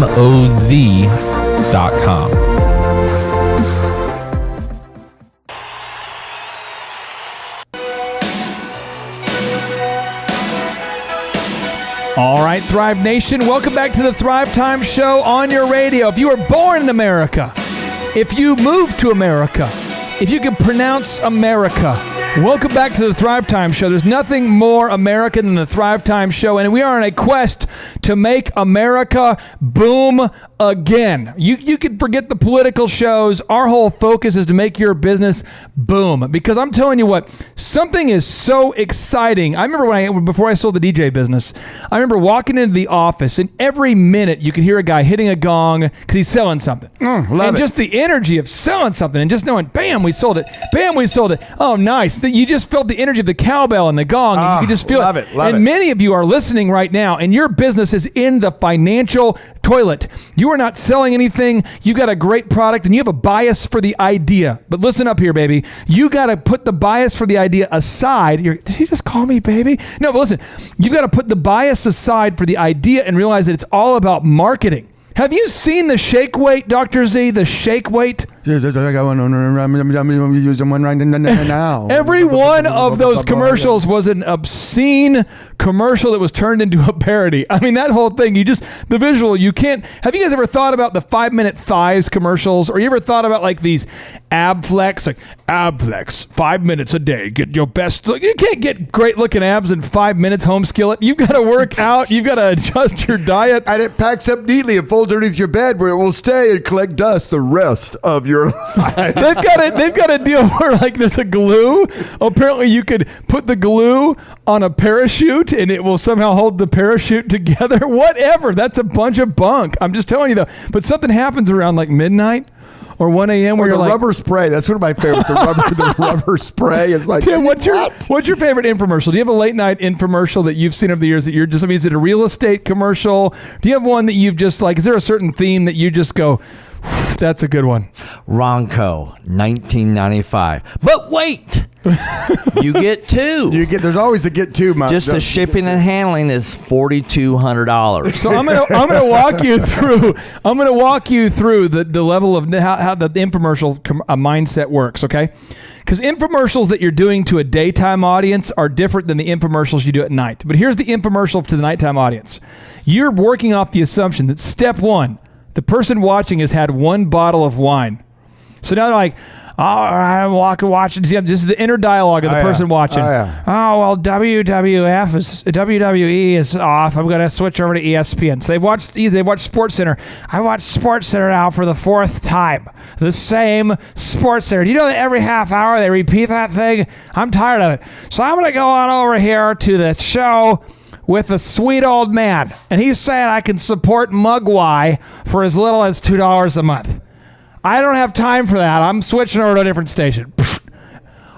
MOZ.com. All right, Thrive Nation, welcome back to the Thrivetime Show on your radio. If you were born in America, if you moved to America, if you could pronounce America, welcome back to the Thrivetime Show. There's nothing more American than the Thrivetime Show, and we are on a quest to make America boom again. You can forget the political shows. Our whole focus is to make your business boom, because I'm telling you what, something is so exciting. I remember before I sold the DJ business, I remember walking into the office, and every minute you could hear a guy hitting a gong because he's selling something. And just the energy of selling something and just knowing, bam, we sold it. Bam, we sold it. Oh, nice. You just felt the energy of the cowbell and the gong, and you could just feel it. And many of you are listening right now, and your business is in the financial toilet. You are not selling anything. You got a great product, and you have a bias for the idea. But listen up here, baby. You got to put the bias for the idea aside. Did he just call me baby? No, but listen. You've got to put the bias aside for the idea and realize that it's all about marketing. Have you seen the shake weight, Dr. Z? The shake weight? I'm using one right now. Every one of those commercials was an obscene commercial that was turned into a parody. I mean, that whole thing, the visual, you can't. Have you guys ever thought about the 5-minute thighs commercials? Or you ever thought about like these ab flex, 5 minutes a day, get your best look. You can't get great looking abs in 5 minutes, home skillet. You've got to work out. You've got to adjust your diet. And it packs up neatly and folds underneath your bed where it will stay and collect dust the rest of your life. They've got a deal where like there's a glue. Apparently you could put the glue on a parachute and it will somehow hold the parachute together. Whatever. That's a bunch of bunk. I'm just telling you though. But something happens around like midnight or 1 a.m. where you're like, rubber spray. That's one of my favorites. The rubber spray is like, Tim, what's your favorite infomercial? Do you have a late night infomercial that you've seen over the years that you're just, I mean, is it a real estate commercial? Do you have one that you've just like, is there a certain theme that you just go, that's a good one? Ronco, 1995. But wait, you get two. There's always the get two. Just the shipping and handling is $4,200. So I'm gonna walk you through. I'm gonna walk you through the level of how the infomercial mindset works. Okay, because infomercials that you're doing to a daytime audience are different than the infomercials you do at night. But here's the infomercial to the nighttime audience. You're working off the assumption that step one, the person watching has had one bottle of wine. So now they're like, oh, I'm watching. This is the inner dialogue of the person watching. Oh, well, WWE is off. I'm going to switch over to ESPN. So they watch SportsCenter. I watch SportsCenter now for the fourth time. The same SportsCenter. Do you know that every half hour they repeat that thing? I'm tired of it. So I'm going to go on over here to the show with a sweet old man. And he's saying I can support Mugwai for as little as $2 a month. I don't have time for that. I'm switching over to a different station.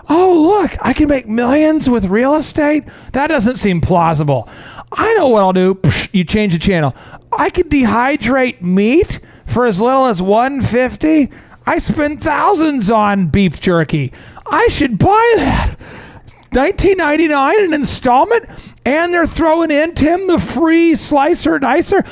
Oh, look, I can make millions with real estate? That doesn't seem plausible. I know what I'll do. You change the channel. I can dehydrate meat for as little as $150. I spend thousands on beef jerky. I should buy that. $19.99 an installment, and they're throwing in, Tim, the free slicer dicer.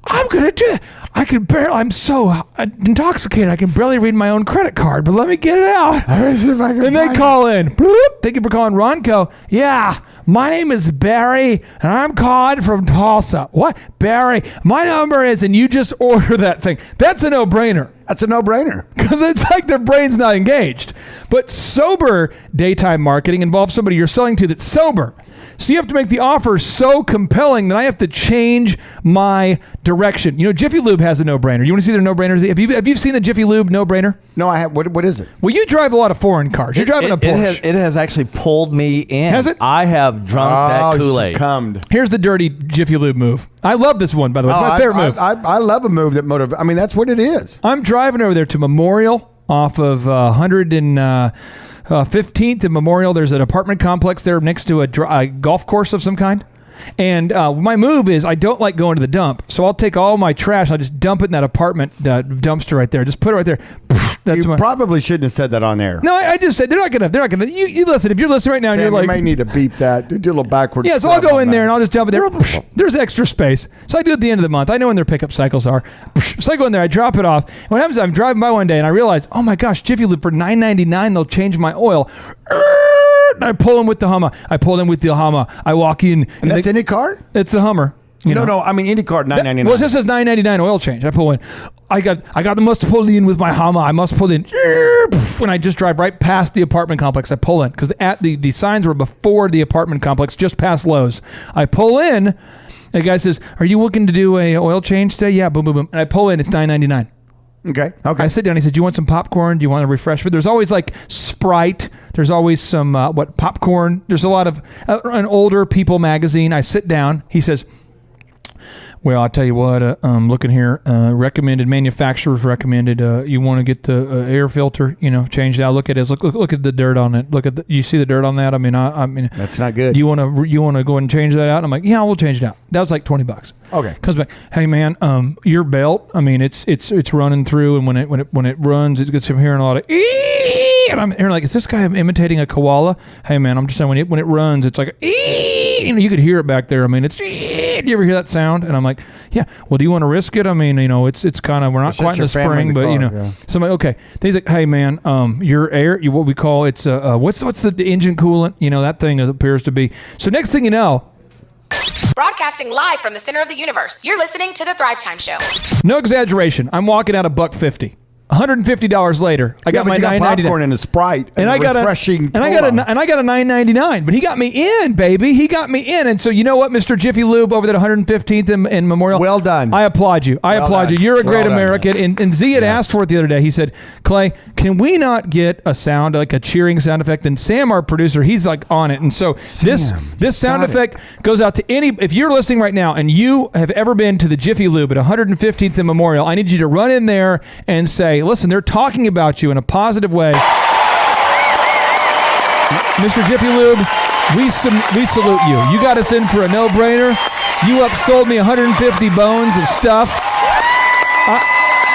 I'm going to do it. I'm so intoxicated, I can barely read my own credit card, but let me get it out. And they call in. Bloop, thank you for calling Ronco. Yeah, my name is Barry, and I'm calling from Tulsa. What? Barry, my number is, and you just order that thing. That's a no-brainer. That's a no-brainer. Because it's like their brain's not engaged. But sober daytime marketing involves somebody you're selling to that's sober. So you have to make the offer so compelling that I have to change my direction. You know, Jiffy Lube has a no-brainer. You want to see their no-brainers? Have you seen the Jiffy Lube no-brainer? No, I have. What is it? Well, you drive a lot of foreign cars. You're driving a Porsche. It has actually pulled me in. Has it? I have drunk that Kool-Aid. Succumbed. Here's the dirty Jiffy Lube move. I love this one, by the way. It's my favorite move. I love a move that motivates. I mean, that's what it is. I'm driving over there to Memorial off of 115th and Memorial. There's an apartment complex there next to a golf course of some kind. And my move is I don't like going to the dump, so I'll take all my trash and I'll just dump it in that apartment dumpster right there. Just put it right there. You probably shouldn't have said that on air. No, I just said they're not gonna. You listen. If you're listening right now, Sam, and you're like, you may need to beep that. Do a little backwards. Yeah, so I'll go in there and I'll just dump it there. There's extra space, so I do it at the end of the month. I know when their pickup cycles are. So I go in there, I drop it off. And what happens is I'm driving by one day and I realize, oh my gosh, Jiffy Lube for $9.99 they'll change my oil. And I pull in with the Hummer. I walk in. And that's any car? It's the Hummer. No, I mean IndyCar $9.99. Well, it just says $9.99 oil change. I pull in. I must pull in with my Hummer. I must pull in. When I just drive right past the apartment complex, I pull in because the signs were before the apartment complex, just past Lowe's. I pull in. The guy says, "Are you looking to do a oil change today?" Yeah. Boom, boom, boom. And I pull in. It's $9.99. Okay. I sit down. He said, "Do you want some popcorn? Do you want a refreshment?" There's always like Sprite. There's always some popcorn. There's a lot of an older people magazine. I sit down. He says, "Well, I'll tell you what. Looking here, recommended manufacturers recommended. You want to get the air filter, changed out. Look at it. Look at the dirt on it. You see the dirt on that? I mean, that's not good. You want to go ahead and change that out?" And I'm like, "Yeah, we'll change it out." That was like $20. Okay. Comes back. "Hey man, your belt. I mean, it's running through, and when it runs, it gets him hearing a lot of ee." And I'm hearing like, is this guy imitating a koala? Hey man, I'm just saying when it runs, it's like ee. You could hear it back there. I mean, it's ee. Do you ever hear that sound? And I'm like, yeah. Well, do you want to risk it? I mean, it's kind of, we're not quite in the spring, but yeah. So I'm like, okay. Then he's like, hey man, your air, what we call it's what's the engine coolant? That thing appears to be. So next thing you know. Broadcasting live from the center of the universe, you're listening to the Thrivetime Show. No exaggeration. I'm walking out $150. $150 later, I got my $9.99 popcorn and a Sprite and I got refreshing and I got a $9.99. But he got me in, baby. He got me in. And so you know what, Mr. Jiffy Lube over there at 115th in Memorial. Well done. I applaud you. I applaud you. You're a great American. And Z had asked for it the other day. He said, "Clay, can we not get a sound like a cheering sound effect?" And Sam, our producer, he's like on it. And so this sound effect goes out to any. If you're listening right now and you have ever been to the Jiffy Lube at 115th and Memorial, I need you to run in there and say, "Listen, they're talking about you in a positive way." Mr. Jiffy Lube, we salute you. You got us in for a no-brainer. You upsold me 150 bones of stuff.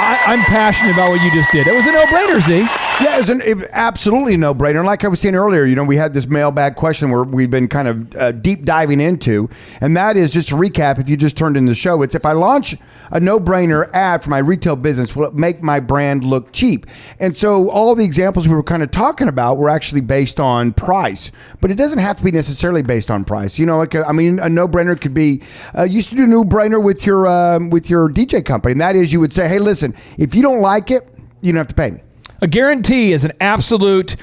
I'm passionate about what you just did. It was a no-brainer, Z. Yeah, it was absolutely a no-brainer. And like I was saying earlier, we had this mailbag question where we've been kind of deep diving into, and that is, just to recap, if you just turned in the show, it's if I launch a no-brainer ad for my retail business, will it make my brand look cheap? And so all the examples we were kind of talking about were actually based on price, but it doesn't have to be necessarily based on price. A no-brainer could be, used to do a no-brainer with your DJ company, and that is you would say, hey, listen, if you don't like it, you don't have to pay me. A guarantee is an absolute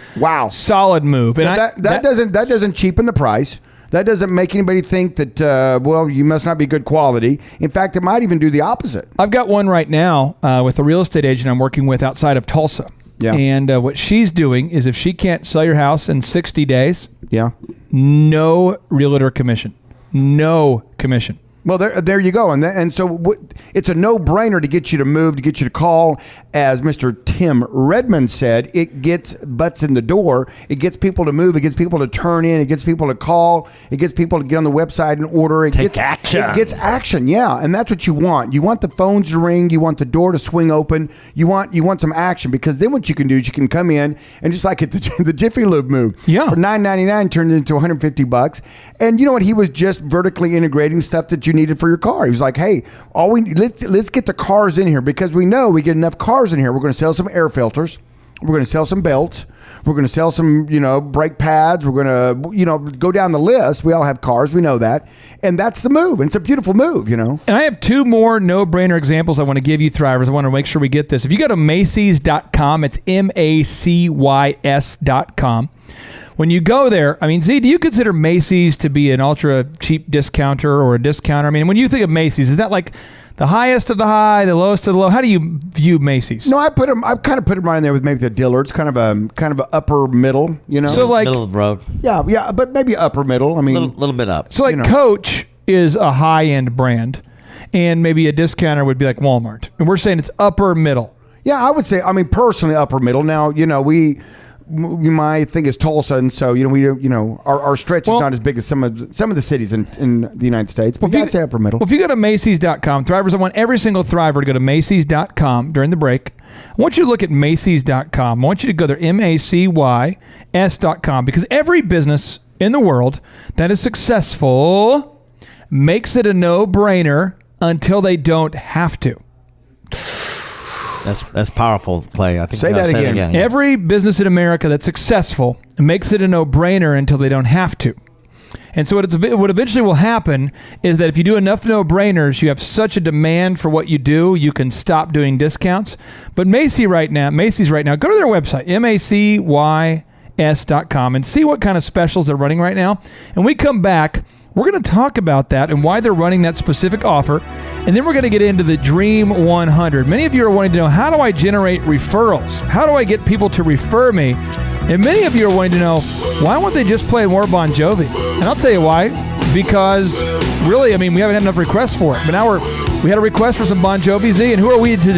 solid move. And that doesn't cheapen the price. That doesn't make anybody think that, you must not be good quality. In fact, it might even do the opposite. I've got one right now with a real estate agent I'm working with outside of Tulsa. Yeah. And what she's doing is if she can't sell your house in 60 days, no realtor commission. No commission. Well, there you go. And so it's a no-brainer to get you to move, to get you to call. As Mr. Tim Redmond said, it gets butts in the door. It gets people to move. It gets people to turn in. It gets people to call. It gets people to get on the website and order. Take action. It gets action, yeah. And that's what you want. You want the phones to ring. You want the door to swing open. You want some action, because then what you can do is you can come in and just like at the Jiffy Lube move. Yeah. For $9.99 turned into $150. And you know what? He was just vertically integrating stuff that you needed for your car. He was like, hey, let's get the cars in here, because we know we get enough cars in here. We're going to sell some air filters. We're going to sell some belts. We're going to sell some, brake pads. We're going to, go down the list. We all have cars. We know that. And that's the move. And it's a beautiful move, And I have two more no-brainer examples I want to give you, Thrivers. I want to make sure we get this. If you go to Macy's.com, it's MACYS.com. When you go there, Z, do you consider Macy's to be an ultra cheap discounter or a discounter? When you think of Macy's, is that like the highest of the high, the lowest of the low? How do you view Macy's? No, I kind of put them right in there with maybe the Dillard's, kind of a upper middle, So like middle of the road. Yeah, but maybe upper middle. Little bit up. So like Coach is a high-end brand, and maybe a discounter would be like Walmart. And we're saying it's upper middle. Yeah, I would say, personally upper middle. Now, my thing is Tulsa, and so our stretch is not as big as some of the cities in the United States. But I'd say upper middle. Well, if you go to Macy's.com, Thrivers, I want every single Thriver to go to Macy's.com during the break. I want you to look at Macy's.com. I want you to go there, MACYS.com, because every business in the world that is successful makes it a no-brainer until they don't have to. That's powerful, Clay. I think say that again. Yeah. Every business in America that's successful makes it a no-brainer until they don't have to. And so what eventually will happen is that if you do enough no-brainers, you have such a demand for what you do, you can stop doing discounts. But Macy's right now, go to their website, MACYS.com, and see what kind of specials they're running right now. And we come back, we're going to talk about that and why they're running that specific offer. And then we're going to get into the Dream 100. Many of you are wanting to know, how do I generate referrals? How do I get people to refer me? And many of you are wanting to know, why won't they just play more Bon Jovi? And I'll tell you why. Because really, we haven't had enough requests for it. But now we had a request for some Bon Jovi, Z, and who are we to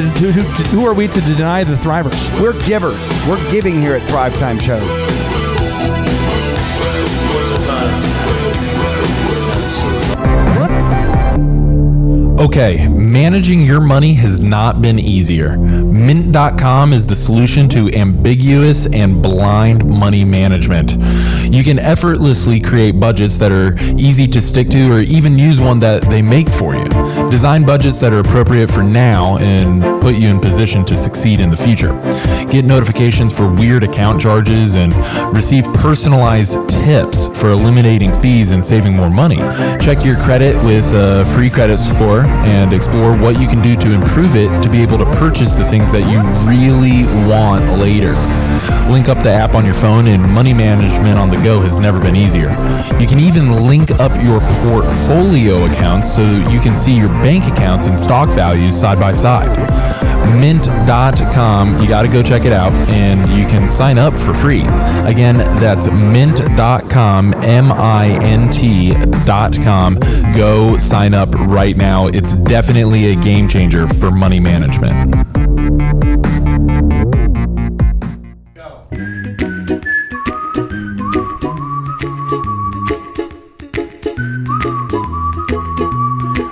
deny the Thrivers? We're givers. We're giving here at Thrivetime Show. Okay, managing your money has not been easier. Mint.com is the solution to ambiguous and blind money management. You can effortlessly create budgets that are easy to stick to, or even use one that they make for you. Design budgets that are appropriate for now and put you in position to succeed in the future. Get notifications for weird account charges and receive personalized tips for eliminating fees and saving more money. Check your credit with a free credit score and explore what you can do to improve it to be able to purchase the things that you really want later. Link up the app on your phone, and money management on the go has never been easier. You can even link up your portfolio accounts so you can see your bank accounts and stock values side by side. Mint.com, you got to go check it out, and you can sign up for free. Again, that's mint.com, MINT.com. Go sign up right now. It's definitely a game changer for money management.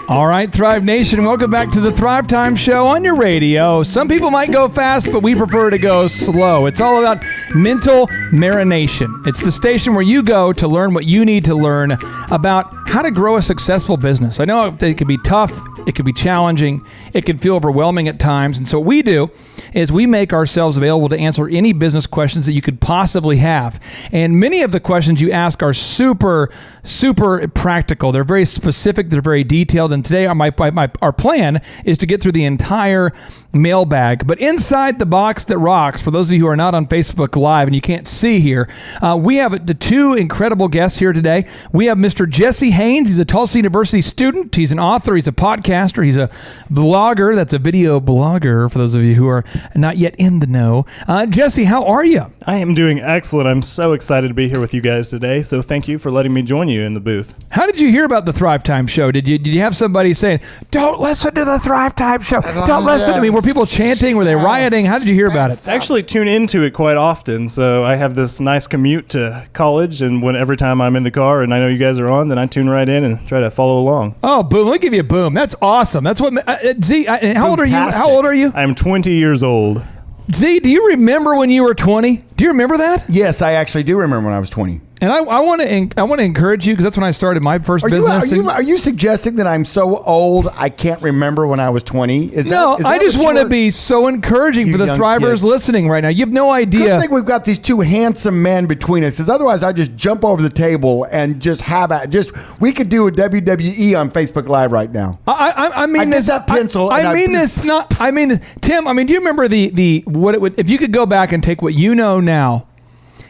All right, Thrive Nation, welcome back to the Thrivetime Show on your radio. Some people might go fast, but we prefer to go slow. It's all about mental marination. It's the station where you go to learn what you need to learn about how to grow a successful business. I know it can be tough, it can be challenging, it can feel overwhelming at times. And so what we do is we make ourselves available to answer any business questions that you could possibly have. And many of the questions you ask are super, super practical. They're very specific, they're very detailed. And today our plan is to get through the entire mailbag. But inside the box that rocks, for those of you who are not on Facebook Live and you can't see here, we have the two incredible guests here today. We have Mr. Jesse Haynes. He's a Tulsa University student. He's an author. He's a podcaster. He's a blogger. That's a video blogger for those of you who are not yet in the know. Jesse, how are you? I am doing excellent. I'm so excited to be here with you guys today. So thank you for letting me join you in the booth. How did you hear about the Thrivetime Show? Did you have somebody saying, "Don't listen to the Thrivetime Show. Don't listen to me"? Were people chanting? Were they rioting? How did you hear about it? I actually tune into it quite often. So I have this nice commute to college, and every time I'm in the car and I know you guys are on, then I tune right in and try to follow along. Oh, boom. Let me give you a boom. That's awesome. That's what Z, how old are you? How old are you? I'm 20 years old. Z, do you remember when you were 20? Do you remember that? Yes, I actually do remember when I was 20. And I want to encourage you because that's when I started my first business. Are you suggesting that I'm so old I can't remember when I was 20? I just want to be so encourage for the Thrivers listening right now. You have no idea. I think we've got these two handsome men between us. Because otherwise, I just jump over the table and just we could do a WWE on Facebook Live right now. I mean this. That pencil. Tim. I mean, do you remember what it would if you could go back and take what you know now?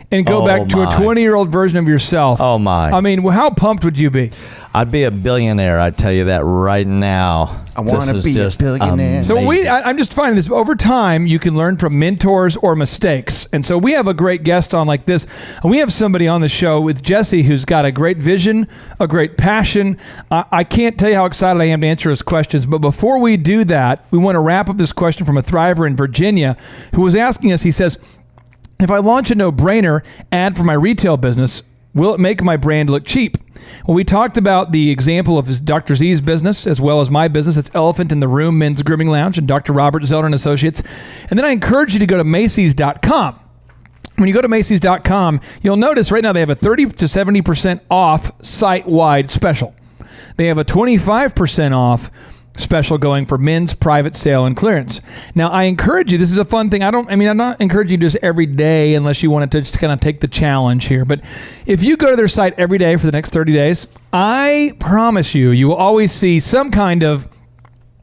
And go back to a 20-year-old version of yourself. Oh, my. I mean, how pumped would you be? I'd be a billionaire, I tell you that right now. I want to be a billionaire. So I'm just finding this. Over time, you can learn from mentors or mistakes. And so we have a great guest on like this. And we have somebody on the show with Jesse who's got a great vision, a great passion. I can't tell you how excited I am to answer his questions. But before we do that, we want to wrap up this question from a Thriver in Virginia who was asking us, he says, if I launch a no-brainer ad for my retail business, will it make my brand look cheap? Well, we talked about the example of Dr. Z's business as well as my business. It's Elephant in the Room Men's Grooming Lounge and Dr. Robert Zoellner and Associates. And then I encourage you to go to Macy's.com. When you go to Macy's.com, you'll notice right now they have a 30 to 70% off site-wide special. They have a 25% off special going for men's private sale and clearance. Now, I encourage you, this is a fun thing. I'm not encouraging you to do this every day unless you want to just kind of take the challenge here. But if you go to their site every day for the next 30 days, I promise you will always see some kind of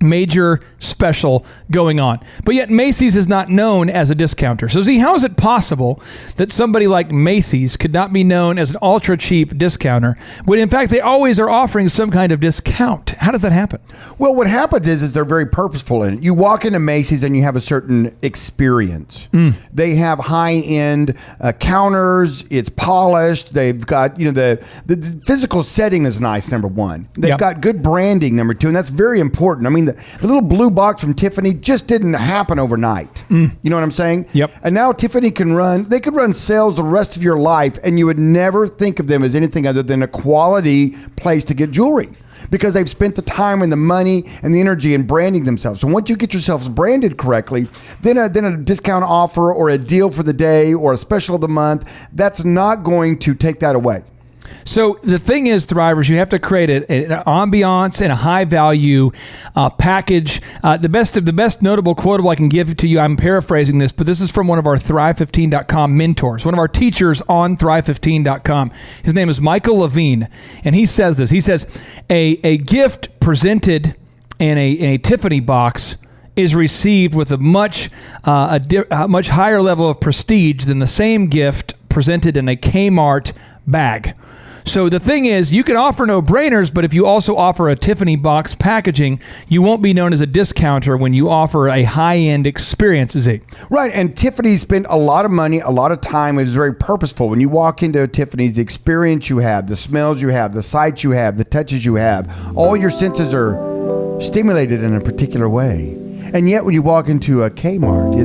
major special going on. But yet Macy's is not known as a discounter. So Z, how is it possible that somebody like Macy's could not be known as an ultra cheap discounter when in fact they always are offering some kind of discount? How does that happen? Well, what happens is they're very purposeful in it. You walk into Macy's and you have a certain experience. They have high-end counters. It's polished. They've got, the physical setting is nice, number one. They've got good branding, number two, and that's very important. I mean, the little blue box from Tiffany just didn't happen overnight. You know what I'm saying? Yep. And now Tiffany could run sales the rest of your life, and you would never think of them as anything other than a quality place to get jewelry because they've spent the time and the money and the energy in branding themselves. So once you get yourselves branded correctly, then a discount offer or a deal for the day or a special of the month, that's not going to take that away. So the thing is, Thrivers, you have to create an ambiance and a high value package. The best notable quotable I can give to you, I'm paraphrasing this, but this is from one of our Thrive15.com mentors, one of our teachers on Thrive15.com. His name is Michael Levine, and he says this. He says, a gift presented in a Tiffany box is received with a much higher level of prestige than the same gift presented in a Kmart bag. So the thing is, you can offer no-brainers, but if you also offer a Tiffany box packaging, you won't be known as a discounter when you offer a high-end experience, Z. Right, and Tiffany spent a lot of money, a lot of time. It was very purposeful. When you walk into Tiffany's, the experience you have, the smells you have, the sights you have, the touches you have, all your senses are stimulated in a particular way. And yet when you walk into a Kmart,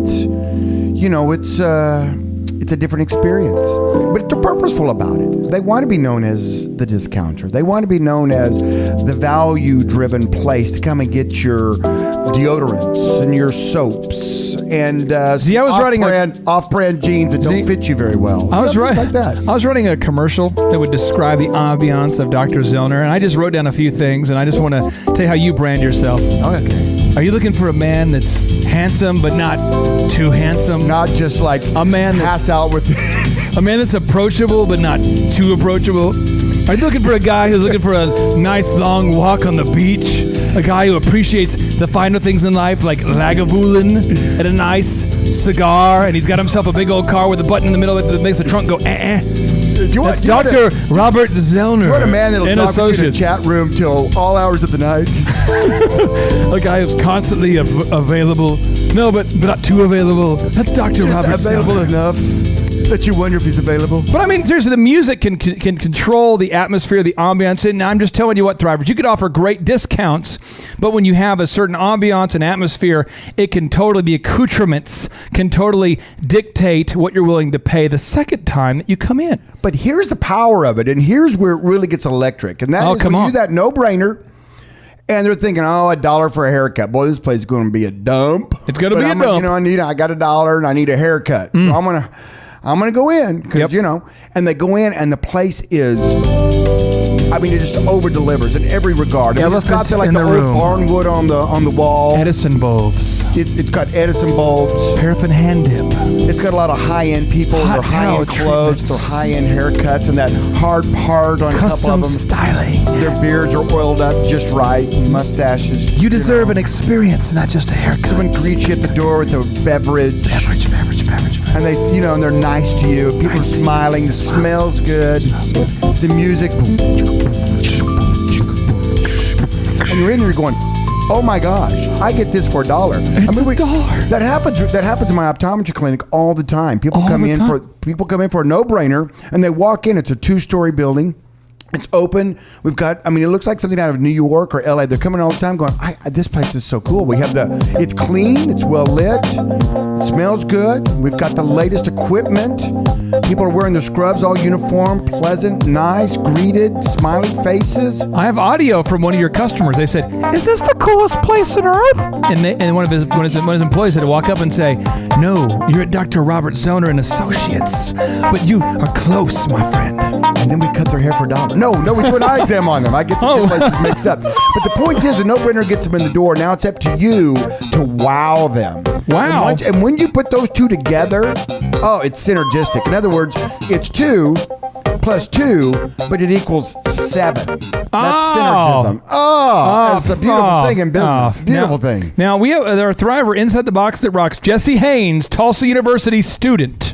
it's a different experience. But they're purposeful about it. They want to be known as the discounter. They want to be known as the value-driven place to come and get your deodorants and your soaps and off-brand jeans that don't fit you very well. I was like that. I was writing a commercial that would describe the ambiance of Dr. Zoellner, and I just wrote down a few things, and I just want to tell you how you brand yourself. Okay. Are you looking for a man that's handsome but not too handsome? Not just like a man pass out with a man that's approachable but not too approachable? Are you looking for a guy who's looking for a nice long walk on the beach? A guy who appreciates the finer things in life like Lagavulin and a nice cigar, and he's got himself a big old car with a button in the middle of it that makes the trunk go That's Dr. Robert Zoellner. You want a man that'll talk to you in a chat room till all hours of the night. A guy who's constantly available. No, but not too available. That's Dr. Robert Zoellner. Available enough that you wonder if he's available. But I mean, seriously, the music can control the atmosphere, the ambiance. And I'm just telling you what, Thrivers, you could offer great discounts, but when you have a certain ambiance and atmosphere, it can totally, the accoutrements can totally dictate what you're willing to pay the second time that you come in. But here's the power of it, and here's where it really gets electric. And that is when you do that no-brainer, and they're thinking, $1 for a haircut. Boy, this place is going to be a dump. It's going to be a dump. I got $1 and I need a haircut. So I'm going to go in because, and they go in and the place is, it just over delivers in every regard. It's got the old barnwood on the wall. Edison bulbs. It's got Edison bulbs. Paraffin hand dip. It's got a lot of high-end people. Their high-end clothes, their high-end haircuts, and that hard part on a couple of them. Styling. Their beards are oiled up just right. Mustaches. You deserve an experience, not just a haircut. Someone greets you at the door with a beverage. And they, and they're nice to you. People are smiling. The smells good. The music. And you're in there going, oh my gosh, I get this for $1. It's $1. That happens in my optometry clinic all the time. People come in for a no-brainer, and they walk in. It's a 2-story building. It's open. We've got, it looks like something out of New York or LA. They're coming all the time going, this place is so cool. We have it's clean, it's well lit, it smells good. We've got the latest equipment. People are wearing their scrubs, all uniform, pleasant, nice, greeted, smiling faces. I have audio from one of your customers. They said, "Is this the coolest place on earth?" And one of his employees had to walk up and say, "No, you're at Dr. Robert Zoellner and Associates, but you are close, my friend." And then we cut their hair for $1. No, we do an eye exam on them. I get the two places mixed up. But the point is, a no-brainer gets them in the door. Now it's up to you to wow them. Wow. And when you put those two together, it's synergistic. In other words, it's 2 plus 2, but it equals 7. That's synergism. That's a beautiful thing in business. Beautiful thing. Now, we have our Thriver Inside the Box That Rocks, Jesse Haynes, Tulsa University student.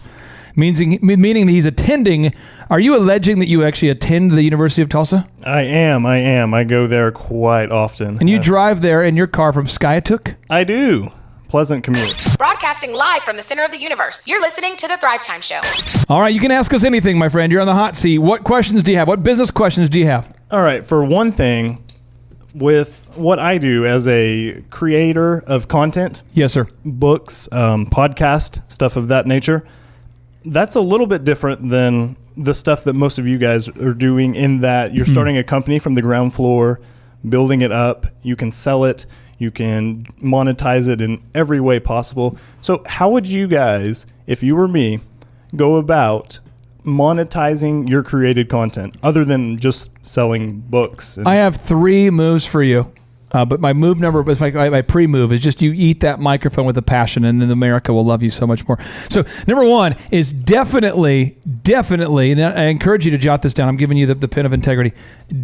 Meaning that he's attending. Are you alleging that you actually attend the University of Tulsa? I am. I go there quite often. And you drive there in your car from Skiatook? I do. Pleasant commute. Broadcasting live from the center of the universe. You're listening to The Thrivetime Show. All right, you can ask us anything, my friend. You're on the hot seat. What questions do you have? What business questions do you have? All right, for one thing, with what I do as a creator of content. Yes, sir. Books, podcast, stuff of that nature. That's a little bit different than the stuff that most of you guys are doing, in that you're starting a company from the ground floor, building it up. You can sell it. You can monetize it in every way possible. So how would you guys, if you were me, go about monetizing your created content other than just selling books? I have 3 moves for you. But my move number, my pre-move is just you eat that microphone with a passion, and then America will love you so much more. So number 1 is definitely, and I encourage you to jot this down. I'm giving you the pen of integrity.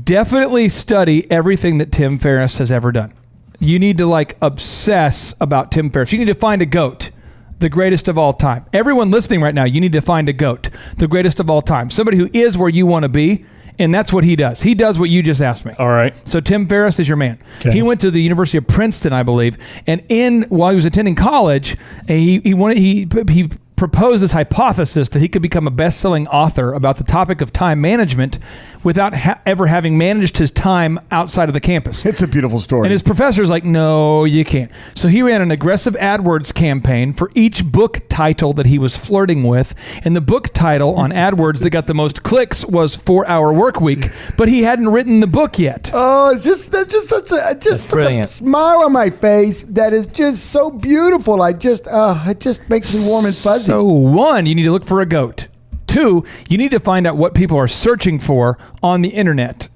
Definitely study everything that Tim Ferriss has ever done. You need to obsess about Tim Ferriss. You need to find a GOAT, the greatest of all time. Everyone listening right now, you need to find a GOAT, the greatest of all time. Somebody who is where you want to be. And that's what he does. He does what you just asked me. All right. So Tim Ferriss is your man. Okay. He went to the University of Princeton, I believe, and while he was attending college, he proposed this hypothesis that he could become a best-selling author about the topic of time management without ever having managed his time outside of the campus. It's a beautiful story. And his professor's like, no, you can't. So he ran an aggressive AdWords campaign for each book title that he was flirting with. And the book title on AdWords that got the most clicks was 4-Hour Workweek, but he hadn't written the book yet. Oh, that's puts a smile on my face. That is just so beautiful. It just makes me warm and fuzzy. So 1, you need to look for a GOAT. 2, you need to find out what people are searching for on the internet.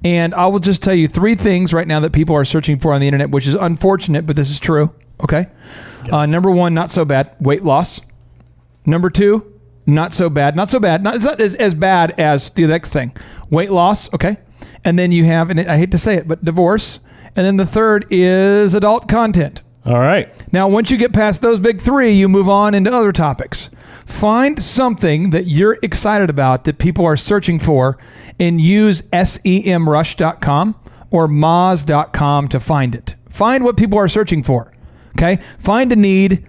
And I will just tell you 3 things right now that people are searching for on the internet, which is unfortunate, but this is true. Okay. Yep. Number 1, not so bad, weight loss. Number 2, not so bad. It's not as bad as the next thing. Weight loss. Okay. And then you have, and I hate to say it, but divorce. And then the 3rd is adult content. All right. Now, once you get past those big 3, you move on into other topics. Find something that you're excited about that people are searching for, and use semrush.com or moz.com to find it. Find what people are searching for. Okay? Find a need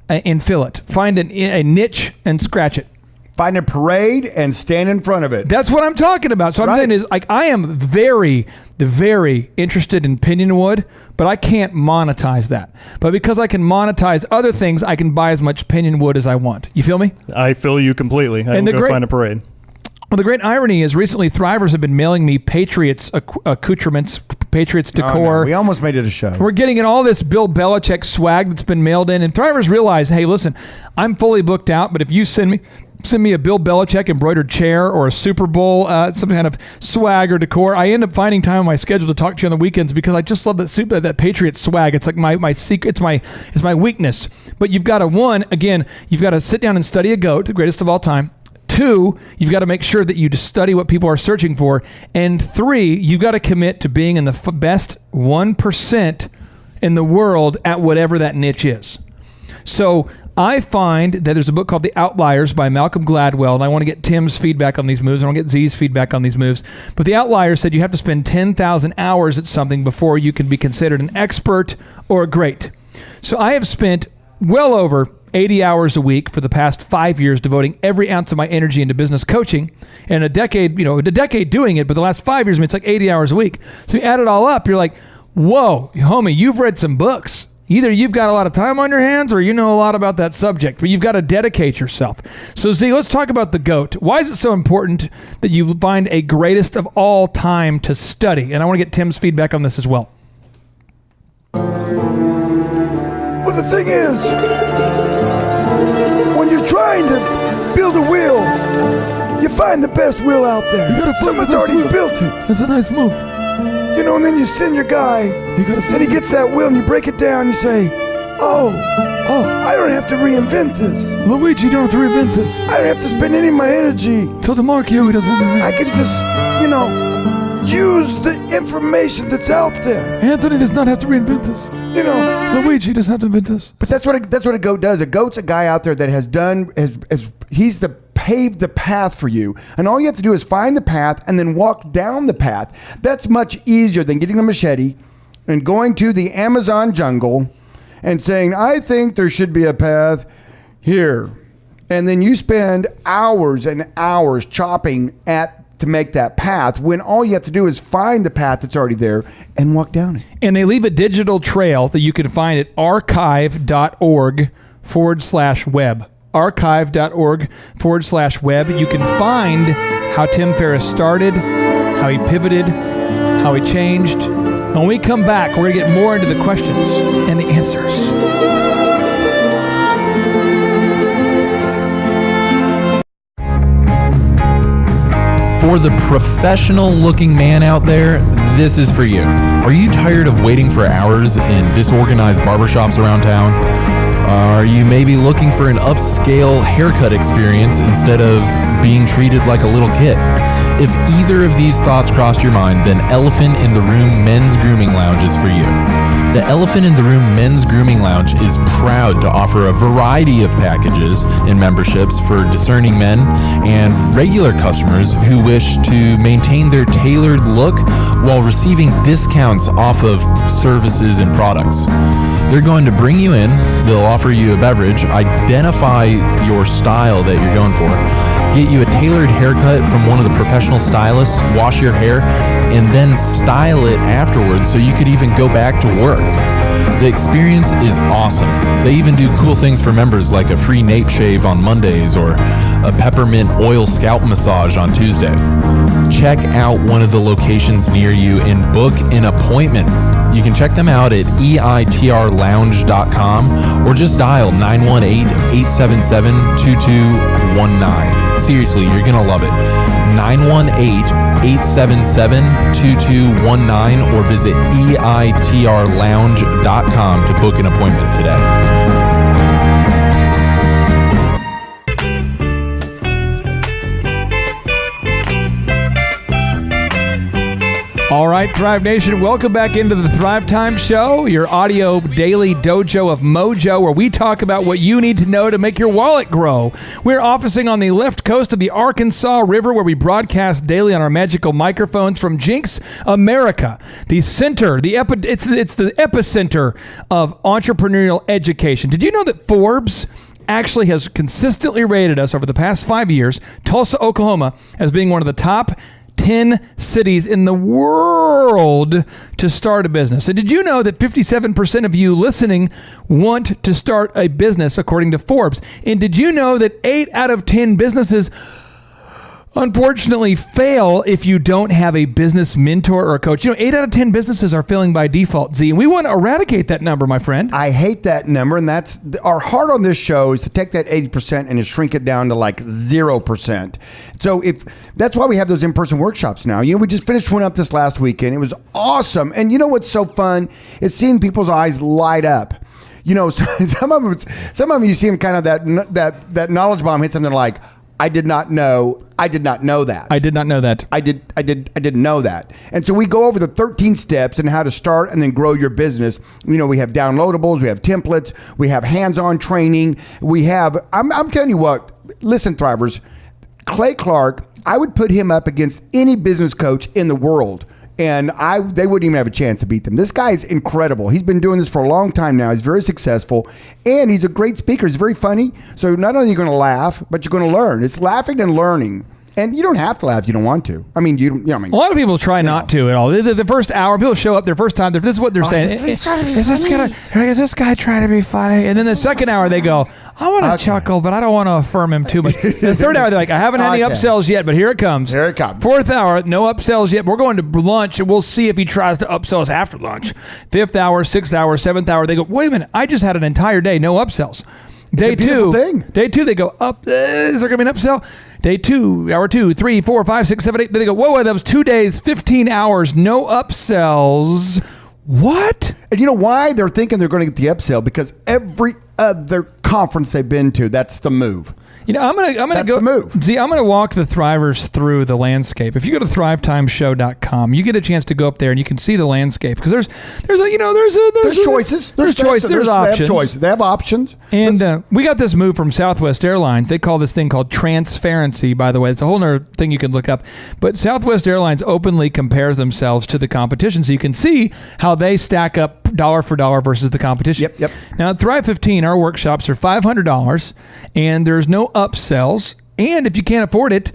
and fill it. Find a niche and scratch it. Find a parade and stand in front of it. That's what I'm talking about. So I'm saying is, I am very, very interested in pinion wood, but I can't monetize that. But because I can monetize other things, I can buy as much pinion wood as I want. You feel me? I feel you completely. I will go find a parade. Well, the great irony is recently Thrivers have been mailing me Patriots accoutrements, Patriots decor. We almost made it a show. We're getting in all this Bill Belichick swag that's been mailed in. And Thrivers realize, hey, listen, I'm fully booked out, but if you send me a Bill Belichick embroidered chair or a Super Bowl, some kind of swag or decor, I end up finding time on my schedule to talk to you on the weekends because I just love that Patriot swag. It's like my secret. It's my weakness. But you've got you've got to sit down and study a goat, the greatest of all time. 2, you've got to make sure that you just study what people are searching for. And 3, you've got to commit to being in the best 1% in the world at whatever that niche is. So I find that there's a book called The Outliers by Malcolm Gladwell, and I want to get Tim's feedback on these moves. I want to get Z's feedback on these moves. But The Outliers said you have to spend 10,000 hours at something before you can be considered an expert or a great. So I have spent well over 80 hours a week for the past 5 years, devoting every ounce of my energy into business coaching, and a decade doing it, but the last 5 years, it's like 80 hours a week. So you add it all up, you're like, whoa, homie, you've read some books. Either you've got a lot of time on your hands or you know a lot about that subject, but you've got to dedicate yourself. So Z, let's talk about the GOAT. Why is it so important that you find a greatest of all time to study? And I want to get Tim's feedback on this as well. Well, the thing is, when you're trying to build a wheel, you find the best wheel out there. Someone's already built it. That's a nice move. You know, and then you send your guy, and he gets that wheel, and you break it down, and you say, oh, I don't have to reinvent this. Luigi, you don't have to reinvent this. I don't have to spend any of my energy. Tell DeMarco he doesn't have to reinvent. I can just, use the information that's out there. Anthony does not have to reinvent this. Luigi doesn't have to invent this. But that's what a goat does. A goat's a guy out there that has paved the path for you. And all you have to do is find the path and then walk down the path. That's much easier than getting a machete and going to the Amazon jungle and saying, I think there should be a path here. And then you spend hours and hours chopping to make that path when all you have to do is find the path that's already there and walk down it. And they leave a digital trail that you can find at archive.org/web. archive.org/web. You can find how Tim Ferriss started, how he pivoted, how he changed. When we come back, we're going to get more into the questions and the answers. For the professional-looking man out there, this is for you. Are you tired of waiting for hours in disorganized barbershops around town? Are you maybe looking for an upscale haircut experience instead of being treated like a little kid? If either of these thoughts crossed your mind, then Elephant in the Room Men's Grooming Lounge is for you. The Elephant in the Room Men's Grooming Lounge is proud to offer a variety of packages and memberships for discerning men and regular customers who wish to maintain their tailored look while receiving discounts off of services and products. They're going to bring you in, they'll offer you a beverage, identify your style that you're going for, get you a tailored haircut from one of the professional stylists, wash your hair, and then style it afterwards so you could even go back to work. The experience is awesome. They even do cool things for members like a free nape shave on Mondays or a peppermint oil scalp massage on Tuesday. Check out one of the locations near you and book an appointment. You can check them out at eitrlounge.com or just dial 918-877-2219. Seriously, you're going to love it. 918-877-2219 or visit eitrlounge.com to book an appointment today. All right, Thrive Nation, welcome back into the Thrivetime Show, your audio daily dojo of mojo, where we talk about what you need to know to make your wallet grow. We're officing on the left coast of the Arkansas River, where we broadcast daily on our magical microphones from Jinx, America, the center, it's the epicenter of entrepreneurial education. Did you know that Forbes actually has consistently rated us over the past 5 years, Tulsa, Oklahoma, as being one of the top 10 cities in the world to start a business? And did you know that 57% of you listening want to start a business, according to Forbes? And did you know that 8 out of 10 businesses unfortunately fail if you don't have a business mentor or a coach. 8 out of 10 businesses are failing by default, Z, and we want to eradicate that number, my friend. I hate that number, and that's our heart on this show is to take that 80% and to shrink it down to like 0%. So that's why we have those in-person workshops now. We just finished one up this last weekend. It was awesome, and you know what's so fun? It's seeing people's eyes light up. Some of them you see them kind of that knowledge bomb hits them. They're like, I did not know that. I did not know that. I didn't know that. And so we go over the 13 steps and how to start and then grow your business. We have downloadables, we have templates, we have hands-on training. I'm telling you what, listen, Thrivers, Clay Clark, I would put him up against any business coach in the world. And they wouldn't even have a chance to beat them. This guy is incredible. He's been doing this for a long time now. He's very successful, and he's a great speaker. He's very funny. So not only are you going to laugh, but you're going to learn. It's laughing and learning. And you don't have to laugh if you don't want to. I mean, a lot of people try not to at all. The first hour, people show up their first time. This is what they're saying. Is this guy trying to be funny? And then the second hour, they go, I want to chuckle, but I don't want to affirm him too much. The third hour, they're like, I haven't had any upsells yet, but here it comes. Here it comes. Fourth hour, no upsells yet. We're going to lunch, and we'll see if he tries to upsell us after lunch. Fifth hour, sixth hour, seventh hour, they go, wait a minute, I just had an entire day, no upsells. Day two, they go up. Is there going to be an upsell? Day 2, hour 2, 3, 4, 5, 6, 7, 8. Then they go, whoa, that was 2 days, 15 hours, no upsells. What? And you know why they're thinking they're going to get the upsell? Because every other conference they've been to, that's the move. I'm gonna go. See, I'm gonna walk the Thrivers through the landscape. If you go to thrivetimeshow.com, you get a chance to go up there and you can see the landscape because there's choices, there's choices, there's options. They have options. And we got this move from Southwest Airlines. They call this thing called transparency. By the way, it's a whole other thing you can look up. But Southwest Airlines openly compares themselves to the competition, so you can see how they stack up dollar for dollar versus the competition. Yep. Now at Thrive 15, our workshops are $500, and there's no upsells. And if you can't afford it,